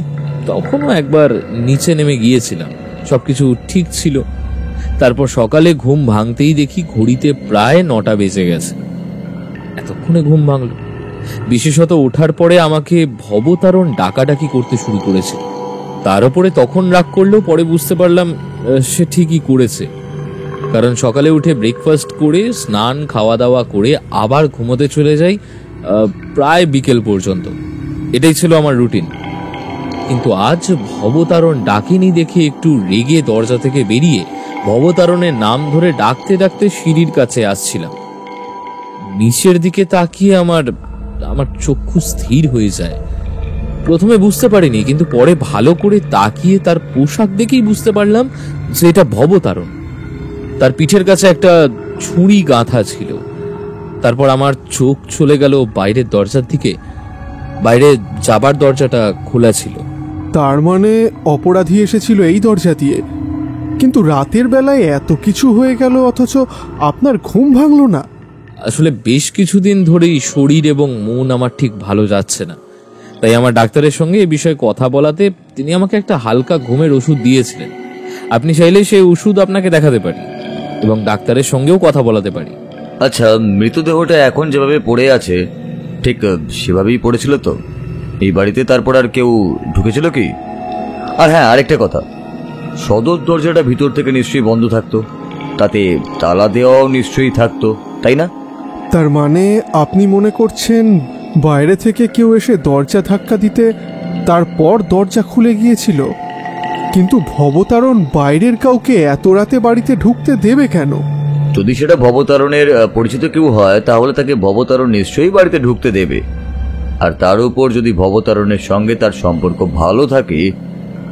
তখনও একবার নিচে নেমে গিয়েছিলাম, সবকিছু ঠিক ছিল। তারপর সকালে ঘুম ভাঙতেই দেখি ঘড়িতে প্রায় 9টা বেজে গেছে। এতক্ষণে ঘুম ভাঙল। বিশেষত ওঠার পরে আমাকে ভবতারণ ডাকাডাকি করতে শুরু করেছে। তার উপরে তখন রাগ করলেও পরে বুঝতে পারলাম সে ঠিকই করেছে, কারণ সকালে উঠে ব্রেকফাস্ট করে স্নান খাওয়া দাওয়া করে আবার ঘুমোতে চলে যাই প্রায় বিকেল পর্যন্ত। এটাই ছিল আমার রুটিন। কিন্তু আজ ভবতারণ ডাকেনি দেখে একটু রেগে দরজা থেকে বেরিয়ে ভবতারণের নাম ধরে ডাকতে ডাকতে সিঁড়ির কাছে আসছিলাম। নিচের দিকে তাকিয়ে আমার চক্ষু স্থির হয়ে যায়। প্রথমে বুঝতে পারিনি, কিন্তু পরে ভালো করে তাকিয়ে তার পোশাক দেখেই বুঝতে পারলাম যে এটা ভবতারণ। তার পিঠের কাছে একটা ছুরি গাঁথা ছিল। তারপর আমার চোখ চলে গেল বাইরের দরজার দিকে। বাইরে যাবার দরজাটা খোলা ছিল। তার মানে অপরাধী এসেছিল এই দরজা দিয়ে, কিন্তু রাতের বেলায় এত কিছু হয়ে গেল অথচ আপনার ঘুম ভাঙল না? আসলে বেশ কিছুদিন ধরেই শরীর এবং মন আমার ঠিক ভালো যাচ্ছে না, তাই আমার ডাক্তারের সঙ্গে এ বিষয়ে কথা বলাতে তিনি আমাকে একটা হালকা ঘুমের ওষুধ দিয়েছিলেন। আপনি চাইলে সেই ওষুধ আপনাকে দেখাতে পারি এবং ডাক্তারের সঙ্গেও কথা বলাতে পারি। আচ্ছা, মৃতদেহটা এখন যেভাবে পড়ে আছে ঠিক সেভাবেই পড়েছিল তো? এই বাড়িতে তারপর আর কেউ ঢুকেছিল কি? আর হ্যাঁ, আরেকটা কথা, সদর দরজাটা ভিতর থেকে নিশ্চয়ই বন্ধ থাকতো, তাতে তালা দেওয়াও নিশ্চয়ই থাকতো, তাই না? তার মানে আপনি মনে করছেন বাইরে থেকে কেউ এসে দরজা ধাক্কা দিতে তারপর দরজা খুলে গিয়েছিল? কিন্তু ভবতারণ বাইরের কাউকে এত রাতে বাড়িতে ঢুকতে দেবে কেন? যদি সেটা ভবতারণের পরিচিত কেউ হয় তাহলে তাকে ভবতারণ নিশ্চয়ই বাড়িতে ঢুকতে দেবে। আর তার উপর যদি ভবতারণের সঙ্গে তার সম্পর্ক ভালো থাকে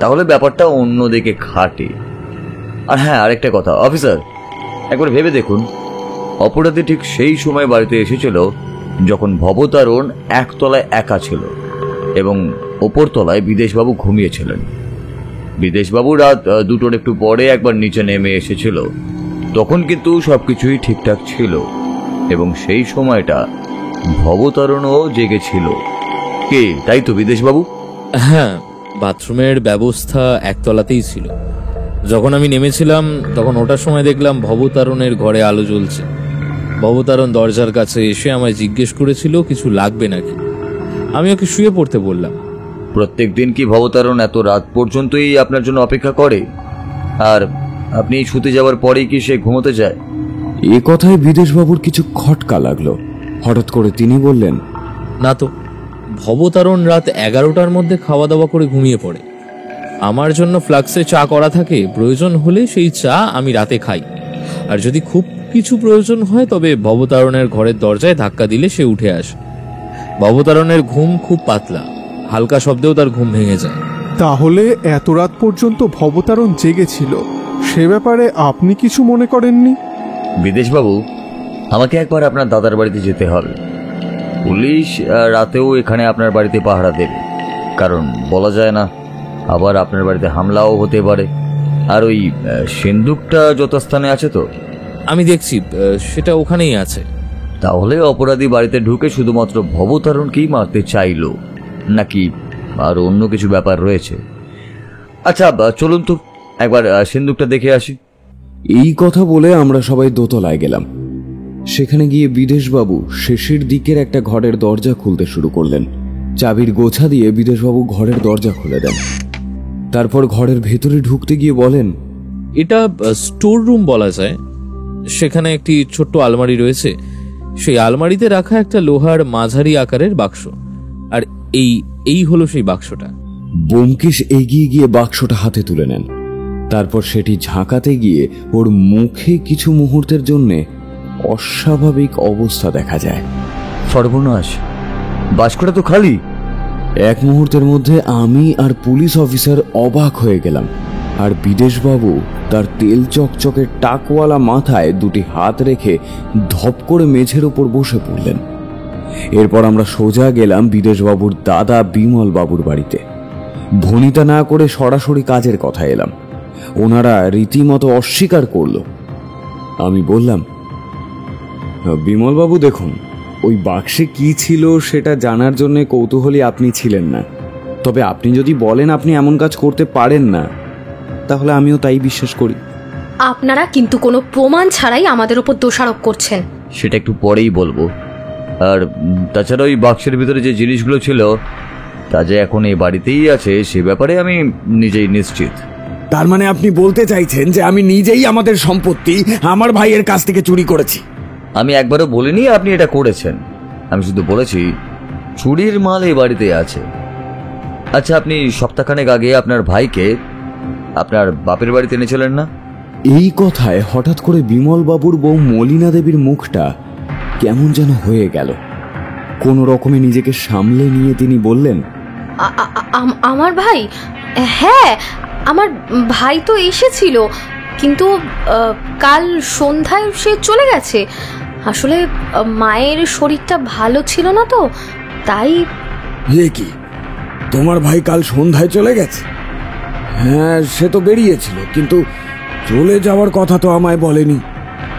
তাহলে ব্যাপারটা অন্যদিকে খাটে। আর হ্যাঁ, আরেকটা কথা অফিসার, একবার ভেবে দেখুন, অপরাধী ঠিক সেই সময় বাড়িতে এসেছিল যখন ভবতারণ একতলায় একা ছিল এবং ওপরতলায় বিদেশবাবু ঘুমিয়েছিলেন। বিদেশবাবু রাত 2টোর একটু পরে একবার নিচে নেমে এসেছিল, তখন কিন্তু সবকিছুই ঠিকঠাক ছিল এবং সেই সময়টা ভবতারণও জেগেছিল। কে, তাই তো বিদেশবাবু? হ্যাঁ, বাথরুমের ব্যবস্থা একতলাতেই ছিল। যখন আমি নেমেছিলাম তখন ওটার সময় দেখলাম ভবতারণের ঘরে আলো জ্বলছে। ভবতারণ দরজার কাছে এসে আমায় জিজ্ঞেস করেছিল কিছু লাগবে নাকি। আমি ওকে শুয়ে পড়তে বললাম। প্রত্যেক দিন কি ভবতারণ এত রাত পর্যন্তই আপনার জন্য অপেক্ষা করে? আর আপনি শুতে যাওয়ার পরেই কি সে ঘুমোতে যায়? এ কথায় বিদেশবাবুর কিছু খটকা লাগলো। হঠাৎ করে তিনি বললেন, না তো, ভবতারণ রাত 11টার মধ্যে খাওয়া দাওয়া করে ঘুমিয়ে পড়ে। আমার জন্য ফ্লাক্সে চা করা থাকে, প্রয়োজন হলে সেই চা আমি রাতে খাই। আর যদি খুব কিছু প্রয়োজন হয় তবে ভবতারণের ঘরের দরজায় ধাক্কা দিলে সে উঠে আসে। ভবতারণের ঘুম খুব পাতলা, হালকা শব্দেও তার ঘুম ভেঙে যায়। তাহলে এত রাত পর্যন্ত ভবতারণ জেগেছিল, সে ব্যাপারে আপনি কিছু মনে করেননি? বিদেশবাবু, আমাকে একবার আপনার দাদার বাড়িতে যেতে হবে। পুলিশ রাতেও এখানে আপনার বাড়িতে পাহারা দেবে, কারণ বলা যায় না, আবার আপনার বাড়িতে হামলাও হতে পারে। আর ওই সিন্দুকটা যথাস্থানে আছে তো? আমি দেখছি সেটা ওখানেই আছে। তাহলে অপরাধী বাড়িতে ঢুকে শুধুমাত্র ভবতারণকেই মারতে চাইলো, নাকি আর অন্য কিছু ব্যাপার রয়েছে? আচ্ছা, চলুন তো একবার সিন্দুকটা দেখে আসি। এই কথা বলে আমরা সবাই দোতলায় গেলাম। সেখানে গিয়ে বিদেশবাবু শেষের দিকের একটা ঘরের দরজা খুলতে শুরু করলেন। চাবির গোছা দিয়ে বিদেশবাবু ঘরের দরজা খুলে দেন। তারপর ঘরের ভেতরে ঢুকতে গিয়ে বলেন, এটা স্টোর রুম বলা যায়। সেখানে একটি ছোট্ট আলমারি রয়েছে, সেই আলমারিতে রাখা একটা লোহার মাঝারি আকারের বাক্স। আর এই হলো সেই বাক্সটা। ব্যোমকেশ এগিয়ে গিয়ে বাক্সটা হাতে তুলে নেন। তারপর সেটি ঝাঁকাতে গিয়ে ওর মুখে কিছু মুহূর্তের জন্য অস্বাভাবিক অবস্থা দেখা যায়। সর্বনাশ, বাক্সটা তো খালি। এক মুহূর্তের মধ্যে আমি আর পুলিশ অফিসার অবাক হয়ে গেলাম, আর বিদেশবাবু তার তেল চকচকে টাকওয়ালা মাথায় দুটি হাত রেখে ধপ করে মেঝের ওপর বসে পড়লেন। এরপর আমরা সোজা গেলাম বিদেশবাবুর দাদা বিমল বাবুর বাড়িতে। ভনিতা না করে সরাসরি কাজের কথা এলাম। ওনারা রীতিমতো অস্বীকার করল। আমি বললাম, বিমলবাবু দেখুন, ওই বাক্সে কি ছিল সেটা জানার জন্য কৌতূহলী আপনি ছিলেন না। তবে আপনি যদি বলেন আপনি এমন কাজ করতে পারেন না, তাহলে আমিও তাই বিশ্বাস করি। আপনারা কিন্তু কোনো প্রমাণ ছাড়াই আমাদের উপর দোষারোপ করছেন। সেটা একটু পরেই বলবো। আর তাছাড়া ওই বাক্সের ভিতরে যে জিনিসগুলো ছিল তা যে এখন এই বাড়িতেই আছে সে ব্যাপারে আমি নিজেই নিশ্চিত। তার মানে আপনি বলতে চাইছেন যে আমি নিজেই আমাদের সম্পত্তি আমার ভাইয়ের কাছ থেকে চুরি করেছি? আমি একবারও বলিনি আপনি এটা করেছেন, আমি শুধু বলেছি চুরির মাল এই বাড়িতে আছে। আচ্ছা, আপনি সপ্তাহখানেক আগে আপনার ভাইকে আপনার বাপের বাড়িতে এনেছিলেন না? এই কথায় হঠাৎ করে বিমল বাবুর বউ মলিনা দেবীর মুখটা কেমন যেন হয়ে গেল। কোনো রকমে নিজেকে সামলে নিয়ে তিনি বললেন, আমার ভাই? হ্যাঁ, আমার ভাই তো এসেছিল, কিন্তু কাল সন্ধ্যায় সে চলে গেছে। আসলে মায়ের শরীরটা ভালো ছিল না তো, তাই। এ কি, তোমার ভাই কাল সন্ধ্যায় চলে গেছে? হ্যাঁ, সে তো বেরিয়েছিল, কিন্তু চলে যাওয়ার কথা তো আমায় বলেনি।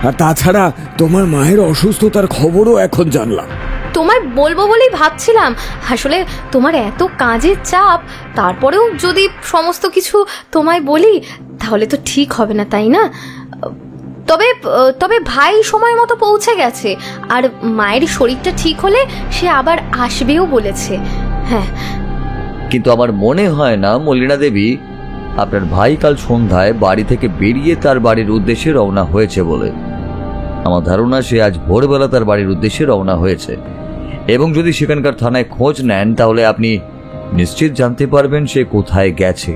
আর তাছাড়া তোমার মায়ের অসুস্থতার খবরও এখন জানলাম। তোমায় বলবো বলেই ভাবছিলাম। আসলে তোমার এত কাজের চাপ, তারপরেও যদি সমস্ত কিছু তোমায় বলি তাহলে তো ঠিক হবে না, তাই না? তবে তবে ভাই সময় মতো পৌঁছে গেছে, আর মায়ের শরীরটা ঠিক হলে সে আবার আসবেও বলেছে। হ্যাঁ, কিন্তু আমার মনে হয় না মলিনা দেবী, আপনার ভাই কাল সন্ধ্যায় বাড়ি থেকে বেরিয়ে তার বাড়ির উদ্দেশ্যে রওনা হয়েছে বলে। আমার ধারণা সে আজ ভোরবেলা তার বাড়ির উদ্দেশ্যে রওনা হয়েছে, এবং যদি সেখানকার থানায় খোঁজ নেন তাহলে আপনি নিশ্চিত জানতে পারবেন সে কোথায় গেছে।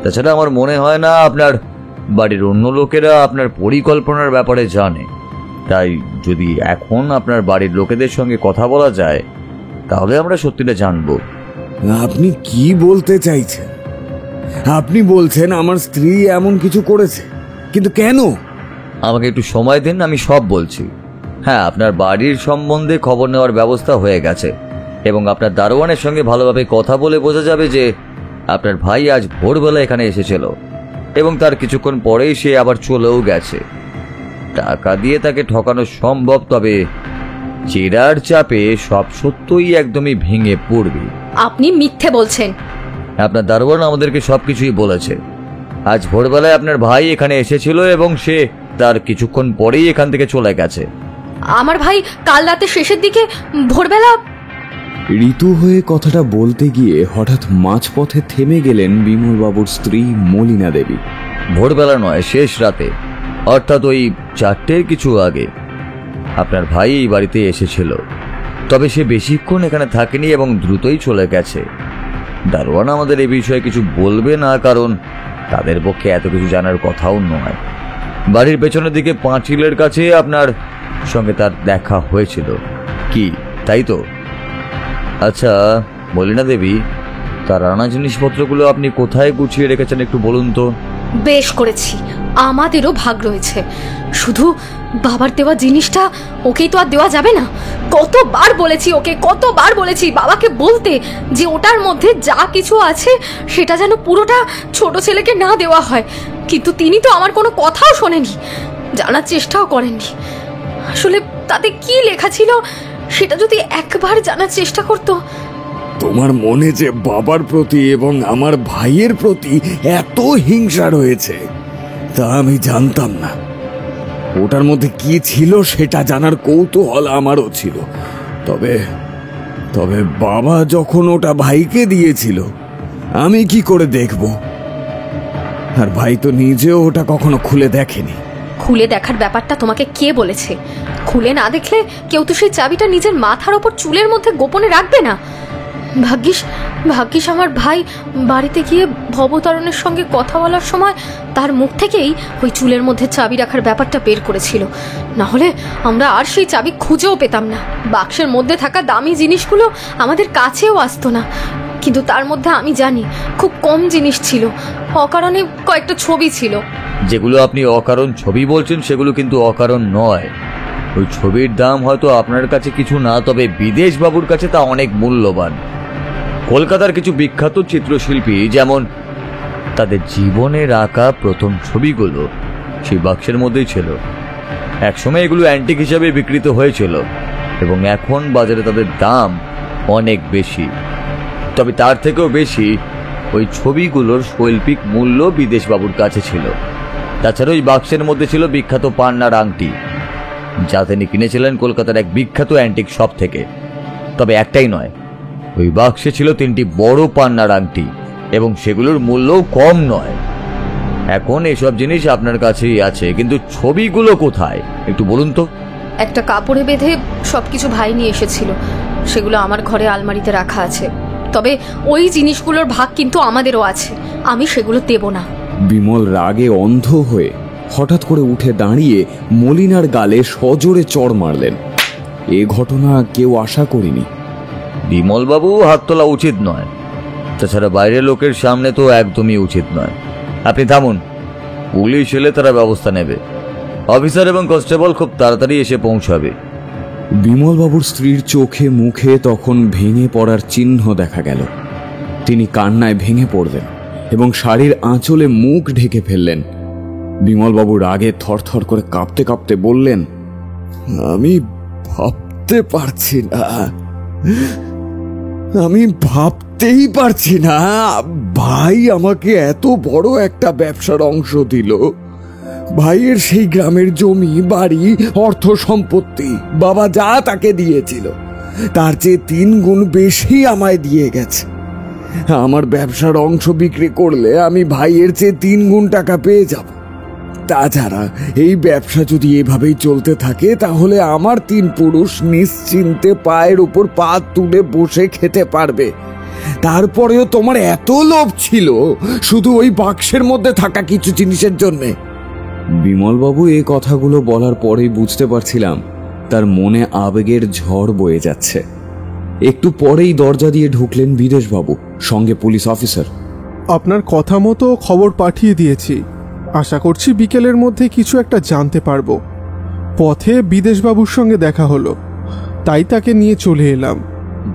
তাছাড়া আমার মনে হয় না আপনার বাড়ির অন্য লোকেরা আপনার পরিকল্পনার ব্যাপারে জানে। তাই যদি এখন আপনার বাড়ির লোকেদের সঙ্গে কথা বলা যায় তাহলে আমরা সত্যিটা জানব। আপনি কি বলতে চাইছেন? আপনি বলছেন আমার স্ত্রী এমন কিছু করেছে, কিন্তু কেন? আমাকে একটু সময় দিন, আমি সব বলছি। হ্যাঁ, আপনার বাড়ির সম্বন্ধে খবর নেওয়ার ব্যবস্থা হয়ে গেছে, এবং আপনার দারোয়ানের সঙ্গে ভালোভাবে কথা বলে বোঝা যাবে যে আপনার ভাই আজ ভোরবেলা এখানে এসেছিল, এবং তার কিছুক্ষণ পরেই সে আবার চলেও গেছে। টাকা দিয়ে তাকে ঠকানো সম্ভব, তবে চেরার চাপে সব সত্যই একদমই ভেঙে পড়বে। আপনি মিথ্যে বলছেন। আপনার দারোয়ান আমাদেরকে সবকিছুই বলেছে। আজ ভোরবেলায় আপনার ভাই এখানে এসেছিল এবং সে তার কিছুক্ষণ পরেই এখান থেকে চলে গেছে। আমার ভাই কাল রাতে শেষের দিকে ভোরবেলা। ঋতু হয়ে কথাটা বলতে গিয়ে হঠাৎ মাঝপথে থেমে গেলেন বিমলবাবুর স্ত্রী মলিনা দেবী। ভোরবেলা নয়, শেষ রাতে, অর্থাৎ ওই 4টের কিছু আগে আপনার ভাই এই বাড়িতে এসেছিল। তবে সে বেশিক্ষণ এখানে থাকেনি এবং দ্রুতই চলে গেছে। দারোয়ান আমাদের এই বিষয়ে কিছু বলবে না, কারণ তাদের পক্ষে এত কিছু জানার কথাও নয়। বাড়ির পেছনের দিকে পাঁচিলের কাছে আপনার সঙ্গে তার দেখা হয়েছিল, কি তাই তো? আচ্ছা মলিনা দেবী, তার রান্না জিনিসপত্রগুলো আপনি কোথায় গুছিয়ে রেখেছেন একটু বলুন তো। বেশ করেছি, আমাদেরও ভাগ রয়েছে। শুধু বাবার দেওয়া জিনিসটা ওকেই তো আর দেওয়া যাবে না। কতবার বলেছি বাবাকে বলতে যে ওটার মধ্যে যা কিছু আছে সেটা যেন পুরোটা ছোট ছেলেকে না দেওয়া হয়, কিন্তু তিনি তো আমার কোনো কথাও শোনেনি, জানার চেষ্টাও করেননি। আসলে তাতে কি লেখা ছিল সেটা যদি একবার জানার চেষ্টা করতো। তোমার মনে যে বাবার প্রতি এবং আমার ভাইয়ের প্রতি এত হিংসা রয়েছে তা আমি জানতাম না। ওটার মধ্যে কি ছিল সেটা জানার কৌতূহল আমারও ছিল। তবে তবে বাবা যখন ওটা ভাইকে দিয়েছিল আমি কি করে দেখব? আর ভাই তো নিজেও ওটা কখনো খুলে দেখেনি। খুলে দেখার ব্যাপারটা তোমাকে কে বলেছে? খুলে না দেখলে কেউ তো সেই চাবিটা নিজের মাথার ওপর চুলের মধ্যে গোপনে রাখবে না। ভাগ্যিস আমার ভাই বাড়িতে গিয়ে ভবতারণের সঙ্গে কথা বলার সময় তার মুখ থেকেই ওই চুলের মধ্যে চাবি রাখার ব্যাপারটা বের করেছিল, না হলে আমরা আর সেই চাবি খুঁজেও পেতাম না। বাক্সের মধ্যে থাকা দামি জিনিসগুলো আমাদের কাছেও আসতো না, কিন্তু তার মধ্যে আমি জানি খুব কম জিনিস ছিল। অকারণে কয়েকটা ছবি ছিল। যেগুলো আপনি অকারণ ছবি বলছেন সেগুলো কিন্তু অকারণ নয়। ওই ছবির দাম হয়তো আপনার কাছে কিছু না, তবে বিদেশ বাবুর কাছে তা অনেক মূল্যবান। কলকাতার কিছু বিখ্যাত চিত্রশিল্পী যেমন তাদের জীবনের আঁকা প্রথম ছবিগুলো সেই বাক্সের মধ্যেই ছিল। একসময় এগুলো অ্যান্টিক হিসাবে বিক্রিত হয়েছিল এবং এখন বাজারে তাদের দাম অনেক বেশি। তবে তার থেকেও বেশি ওই ছবিগুলোর শৈল্পিক মূল্য বিদেশবাবুর কাছে ছিল। তাছাড়া ওই বাক্সের মধ্যে ছিল বিখ্যাত পান্নার আংটি, যা তিনি কিনেছিলেন কলকাতার এক বিখ্যাত অ্যান্টিক শপ থেকে। তবে একটাই নয়, ওই বাক্সে ছিল 3টি বড় পান্নার আংটি, এবং সেগুলোর মূল্যও কম নয়। এখন এসব জিনিস আপনার কাছেই আছে, কিন্তু ছবিগুলো কোথায় একটু বলুন তো। একটা কাপড়ে বেঁধে সবকিছু ভাই নিয়ে এসেছিল, সেগুলো আমার ঘরে আলমারিতে রাখা আছে। তবে ওই জিনিসগুলোর ভাগ কিন্তু আমাদেরও আছে, আমি সেগুলো দেব না। বিমল রাগে অন্ধ হয়ে হঠাৎ করে উঠে দাঁড়িয়ে মলিনার গালে সজোরে চড় মারলেন। এ ঘটনা কেউ আশা করেনি। বিমলবাবু, হাত তোলা উচিত নয়, তাছাড়া বাইরের লোকের সামনে তো একদমই উচিত নয়। আপনি থামুন, পুলিশ এলে তারা ব্যবস্থা নেবে। অফিসার এবং কনস্টেবল খুব তাড়াতাড়ি এসে পৌঁছাবে। বিমলবাবুর স্ত্রীর চোখে মুখে তখন ভেঙে পড়ার চিহ্ন দেখা গেল। তিনি কান্নায় ভেঙে পড়লেন এবং শাড়ির আঁচলে মুখ ঢেকে ফেললেন। বিমলবাবু রাগে থরথর করে কাঁপতে কাঁপতে বললেন, আমি ভাবতে পারছি না, আমি ভাবতেই পারছি না ভাই আমাকে এত বড় একটা ব্যবসার অংশ দিল। ভাইয়ের সেই গ্রামের জমি বাড়ি অর্থ সম্পত্তি বাবা যা তাকে দিয়েছিল তার চেয়ে 3 গুণ বেশি আমায় দিয়ে গেছে। আমার ব্যবসার অংশ বিক্রি করলে আমি ভাইয়ের চেয়ে 3 গুণ টাকা পেয়ে যাব। তাছাড়া এই ব্যবসা যদি এভাবেই চলতে থাকে তাহলে আমার 3 পুরুষ নিশ্চিন্তে পায়ের উপর পা তুলে বসে খেতে পারবে। তারপরেও তোমার এত লোভ ছিল শুধু ওই বাক্সের মধ্যে থাকা কিছু জিনিসের জন্যে। বিমলবাবু এই কথাগুলো বলার পরেই বুঝতে পারছিলাম তার মনে আবেগের ঝড় বয়ে যাচ্ছে। একটু পরেই দরজা দিয়ে ঢুকলেন বিদেশবাবু, সঙ্গে পুলিশ অফিসার। আপনার কথা মতো খবর পাঠিয়ে দিয়েছি, আশা করছি বিকেলের মধ্যে কিছু একটা জানতে পারবো। পথে বিদেশবাবুর সঙ্গে দেখা হলো, তাই তাকে নিয়ে চলে এলাম।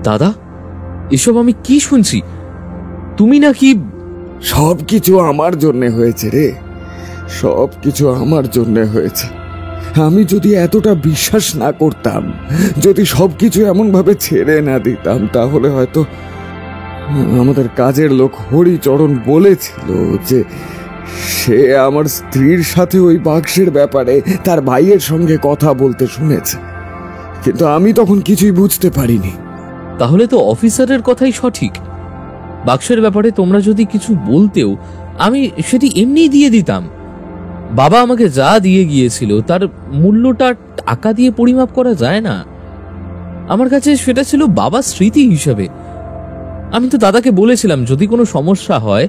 দাদা, এসব আমি কি শুনছি? তুমি নাকি? সব কিছু আমার জন্য হয়েছে রে, সব কিছু আমার জন্য হয়েছে। আমি যদি এতটা বিশ্বাস না করতাম, যদি সবকিছু এমন ভাবে ছেড়ে না দিতাম, তাহলে হয়তো আমাদের কাজের লোক হরিচরণ বলেছিল যে সে আমার স্ত্রীর সাথে ওই বাক্সের ব্যাপারে তার ভাইয়ের সঙ্গে কথা বলতে শুনেছে, কিন্তু আমি তখন কিছুই বুঝতে পারিনি। তাহলে তো অফিসারের কথাই সঠিক। বাক্সের ব্যাপারে তোমরা যদি কিছু বলতেও আমি সেটি এমনিই দিয়ে দিতাম। বাবা আমাকে যা দিয়ে গিয়েছিল তার মূল্যটা টাকা দিয়ে পরিমাপ করা যায় না। আমার কাছে সেটা ছিল বাবার স্মৃতি হিসেবে। আমি তো দাদাকে বলেছিলাম যদি কোনো সমস্যা হয়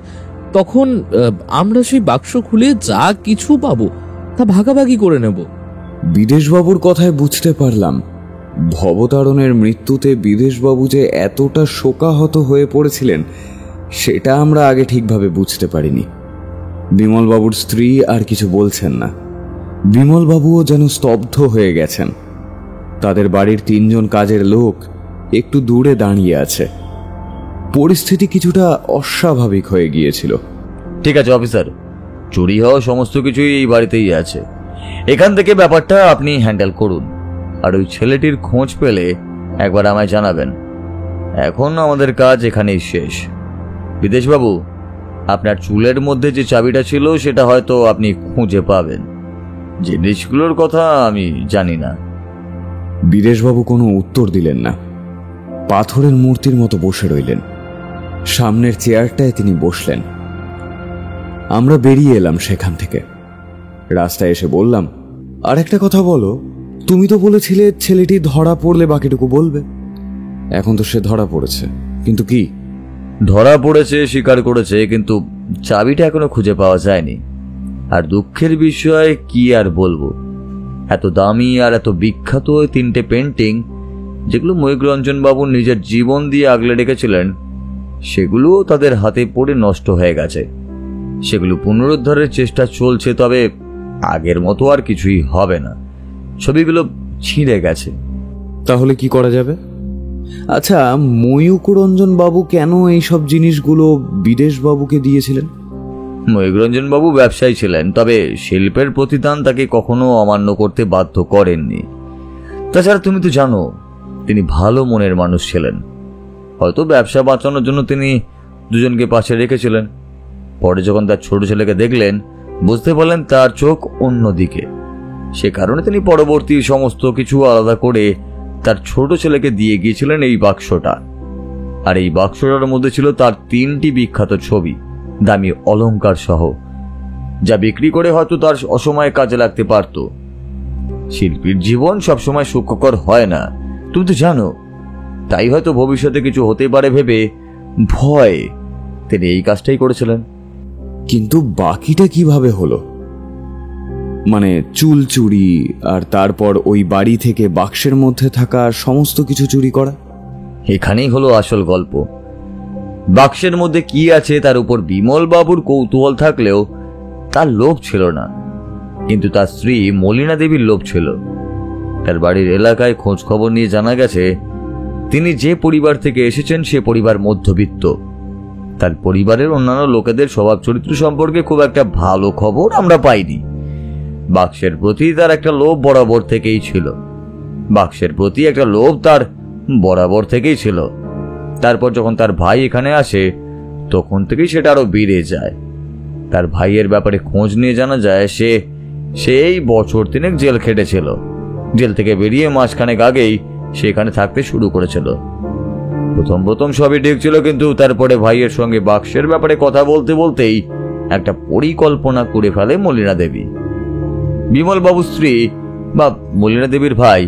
তখন আমরা সেই বাক্স খুলে যা কিছু পাবো তা ভাগাভাগি করে নেব। বিদেশবাবুর কথায় বুঝতে পারলাম ভবতারণের মৃত্যুতে বিদেশবাবু যে এতটা শোকাহত হয়ে পড়েছিলেন সেটা আমরা আগে ঠিকভাবে বুঝতে পারিনি। বিমলবাবুর স্ত্রী আর কিছু বলছেন না। বিমলবাবুও যেন স্তব্ধ হয়ে গেছেন। তাদের বাড়ির 3 জন কাজের লোক একটু দূরে দাঁড়িয়ে আছে। পরিস্থিতি কিছুটা অস্বাভাবিক হয়ে গিয়েছিল। ঠিক আছে অফিসার, চুরি হওয়া সমস্ত কিছুই এই বাড়িতেই আছে, এখান থেকে ব্যাপারটা আপনি হ্যান্ডেল করুন। আর ওই ছেলেটির খোঁজ পেলে একবার আমায় জানাবেন। এখন আমাদের কাজ এখানেই শেষ। বিদেশবাবু, আপনার চুলের মধ্যে যে চাবিটা ছিল সেটা হয়তো আপনি খুঁজে পাবেন, জিনিসগুলোর কথা আমি জানি না। বিদেশবাবু কোনো উত্তর দিলেন না। পাথরের মূর্তির মতো বসে রইলেন। সামনের চেয়ারটায় তিনি বসলেন। আমরা বেরিয়ে এলাম সেখান থেকে। রাস্তায় এসে বললাম, আর একটা কথা বলো, তুমি তো বলেছিলে ছেলেটি ধরা পড়লে বাকিটুকু বলবে। এখন তো সে ধরা পড়েছে, কিন্তু কি? ধরা পড়েছে, স্বীকার করেছে, কিন্তু চাবিটা এখনো খুঁজে পাওয়া যায়নি। আর দুঃখের বিষয় কি আর বলবো, এত দামি আর এত বিখ্যাত 3টে পেন্টিং যেগুলো ময়ূররঞ্জন বাবু নিজের জীবন দিয়ে আগলে রেখেছিলেন, সেগুলোও তাদের হাতে পড়ে নষ্ট হয়ে গেছে। সেগুলো পুনরুদ্ধারের চেষ্টা চলছে, তবে আগের মতো আর কিছুই হবে না। ছবিগুলো ছিঁড়ে গেছে। তাহলে কি করা যাবে? আচ্ছা, ময়ূররঞ্জন বাবু কেন এইসব জিনিসগুলো বিদেশবাবুকে দিয়েছিলেন? ময়ূররঞ্জন বাবু ব্যবসায়ী ছিলেন, তবে শিল্পের প্রতিদান তাকে কখনো অমান্য করতে বাধ্য করেননি। তাছাড়া তুমি তো জানো তিনি ভালো মনের মানুষ ছিলেন। হয়তো ব্যবসা বাঁচানোর জন্য তিনি 2 জনকে পাশে রেখেছিলেন। পরে যখন তার ছোট ছেলেকে দেখলেন বুঝতে পারলেন তার চোখ অন্যদিকে। সে কারণে তিনি পরবর্তী সমস্ত কিছু আলাদা করে তার ছোট ছেলেকে দিয়ে গিয়েছিলেন এই বাক্সটা। আর এই বাক্সটার মধ্যে ছিল তার 3টি বিখ্যাত ছবি, দামি অলংকার সহ, যা বিক্রি করে হয়তো তার অসময়ে কাজে লাগতে পারত। শিল্পীর জীবন সবসময় সুখকর হয় না, তুমি তো জানো। তাই হয়তো ভবিষ্যতে কিছু হতে পারে ভেবে ভয় তিনি এই কাজটাই করেছিলেন। কিন্তু বাকিটা কিভাবে হলো? মানে চুল চুরি আর তারপর ওই বাড়ি থেকে বাক্সের মধ্যে থাকা সমস্ত কিছু চুরি করা? এখানেই হলো আসল গল্প। বাক্সের মধ্যে কি আছে তার উপর বিমল বাবুর কৌতূহল থাকলেও তার লোভ ছিল না, কিন্তু তার স্ত্রী মলিনা দেবীর লোভ ছিল। তার বাড়ির এলাকায় খোঁজ খবর নিয়ে জানা গেছে তিনি যে পরিবার থেকে এসেছেন সে পরিবার মধ্যবিত্ত। তার পরিবারের অন্যান্য লোকেদের স্বভাব চরিত্র সম্পর্কে খুব একটা ভালো খবর আমরা পাইনি। বাক্সের প্রতি তার একটা লোভ বরাবর থেকেই ছিল। তারপর যখন তার ভাই এখানে আসে তখন থেকেই সেটা আরো বেড়ে যায়। তার ভাইয়ের ব্যাপারে খোঁজ নিয়ে জানা যায় সেই বছর 3 জেল খেটেছিল। জেল থেকে বেরিয়ে মাসখানেক আগেই সেখানে থাকতে শুরু করেছিল। প্রথম সবই ঠিক ছিল, কিন্তু তারপরে ভাইয়ের সঙ্গে বাক্সের ব্যাপারে কথা বলতে বলতেই একটা পরিকল্পনা করে ফেলে মলিনা দেবী। বিমল বাবুর স্ত্রী বা মলিনা দেবীর ভাই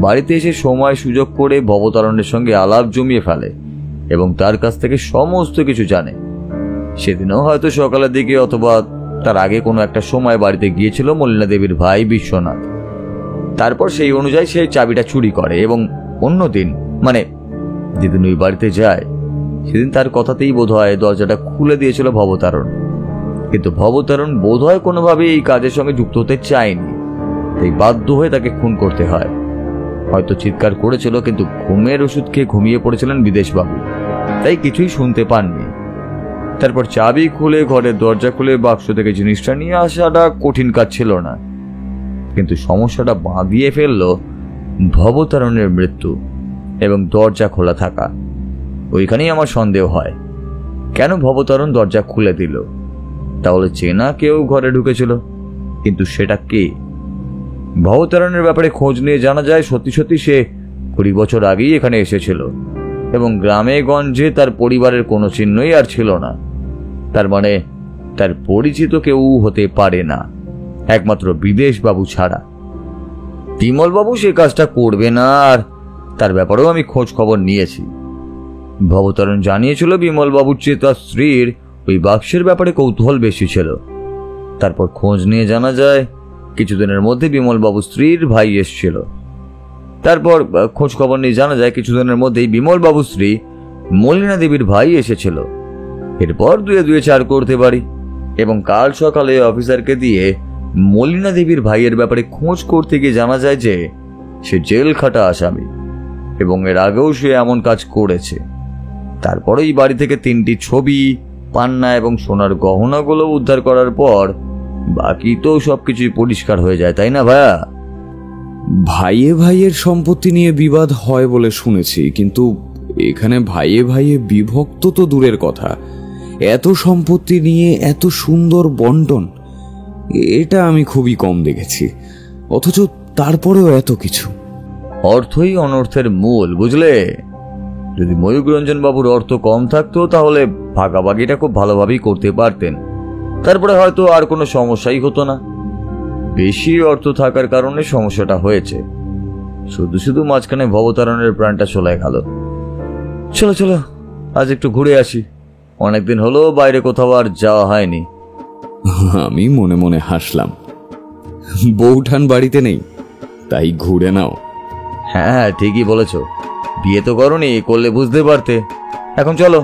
বাড়িতে এসে সময় সুযোগ করে ভবতারণের সঙ্গে আলাপ জমিয়ে ফেলে এবং তার কাছ থেকে সমস্ত কিছু জানে। সেদিনও হয়তো সকালের দিকে অথবা তার আগে কোনো একটা সময় বাড়িতে গিয়েছিল মলিনা দেবীর ভাই বিশ্বনাথ। তারপর সেই অনুযায়ী সে চাবিটা চুরি করে এবং অন্যদিন, মানে যেদিন ওই বাড়িতে যায় সেদিন তার কথাতেই বোধহয় দরজাটা খুলে দিয়েছিল ভবতারণ। কিন্তু ভবতারণ বোধহয় কোনোভাবে এই কাজের সঙ্গে যুক্ত হতে চায়নি, তাই বাধ্য হয়ে তাকে খুন করতে হয়। হয়তো চিৎকার করেছিল, কিন্তু ঘুমের ওষুধ খেয়ে ঘুমিয়ে পড়েছিলেন বিদেশবাবু, তাই কিছুই শুনতে পাননি। তারপর চাবি খুলে ঘরের দরজা খুলে বাক্স থেকে জিনিসটা নিয়ে আসাটা কঠিন কাজ ছিল না, কিন্তু সমস্যাটা বাঁধিয়ে ফেলল ভবতারণের মৃত্যু এবং দরজা খোলা থাকা। ওইখানেই আমার সন্দেহ হয়, কেন ভবতারণ দরজা খুলে দিল? তাহলে চেনা কেউ ঘরে ঢুকেছিল, কিন্তু সেটা কে? ভবতারণের ব্যাপারে খোঁজ নিয়ে জানা যায় সত্যি সত্যি সে 20 বছর আগেই এখানে এসেছিল এবং গ্রামে গঞ্জে তার পরিবারের কোনো চিহ্নই আর ছিল না। তার মানে তার পরিচিত কেউ হতে পারে না, একমাত্র বিদেশবাবু ছাড়া। বিমলবাবু সে কাজটা করবে না, আর তার ব্যাপারেও আমি খোঁজ খবর নিয়েছি। ভবতারণ জানিয়েছিল বিমলবাবুর চেয়ে তার স্ত্রীর ওই বাক্সের ব্যাপারে কৌতূহল বেশি ছিল। তারপর খোঁজ নিয়ে জানা যায় কিছুদিনের মধ্যে বিমলবাবুর স্ত্রীর ভাই এসেছিল। তারপর খোঁজ খবর নিয়ে জানা যায় কিছুদিনের মধ্যেই বিমলবাবুর স্ত্রী মলিনা দেবীর ভাই এসেছিল। এরপর 2-4 করতে পারি এবং কাল সকালে অফিসারকে দিয়ে মলিনা দেবীর ভাইয়ের ব্যাপারে খোঁজ করতে গিয়ে জানা যায় যে সে জেল খাটা আসামি এবং এর আগেও সে এমন কাজ করেছে। তারপরে এই বাড়ি থেকে 3টি ছবি, পান্না এবং সোনার গহনাগুলো উদ্ধার করার পর বাকি তো সবকিছুই পরিষ্কার হয়ে যায়, তাই না ভাইয়া? ভাইয়ে ভাইয়ের সম্পত্তি নিয়ে বিবাদ হয় বলে শুনেছি, কিন্তু এখানে ভাইয়ে ভাইয়ে বিভক্ত তো দূরের কথা, এত সম্পত্তি নিয়ে এত সুন্দর বন্টন, এটা আমি খুবই কম দেখেছি। অথচ তারপরেও এত কিছু। অর্থই অনর্থের মূল, বুঝলে? যদি ময়ূররঞ্জন বাবুর অর্থ কম থাকতো তাহলে ভাগাভাগিটা খুব ভালোভাবেই করতে পারতেন, তারপরে হয়তো আর কোনো সমস্যাই হতো না। বেশি অর্থ থাকার কারণে সমস্যাটা হয়েছে। শুধু শুধু মাঝখানে ভবতারণের প্রাণটা চলে গেল। চলো চলো, আজ একটু ঘুরে আসি, অনেকদিন হলো বাইরে কোথাও আর যাওয়া হয়নি। আমি মনে মনে হাসলাম। বউঠান বাড়িতে নেই, তাই ঘুরে নাও। হ্যাঁ ঠিকই বলেছ, বিয়ে তো করনি, করলে বুঝতে পারতে। এখন চলো।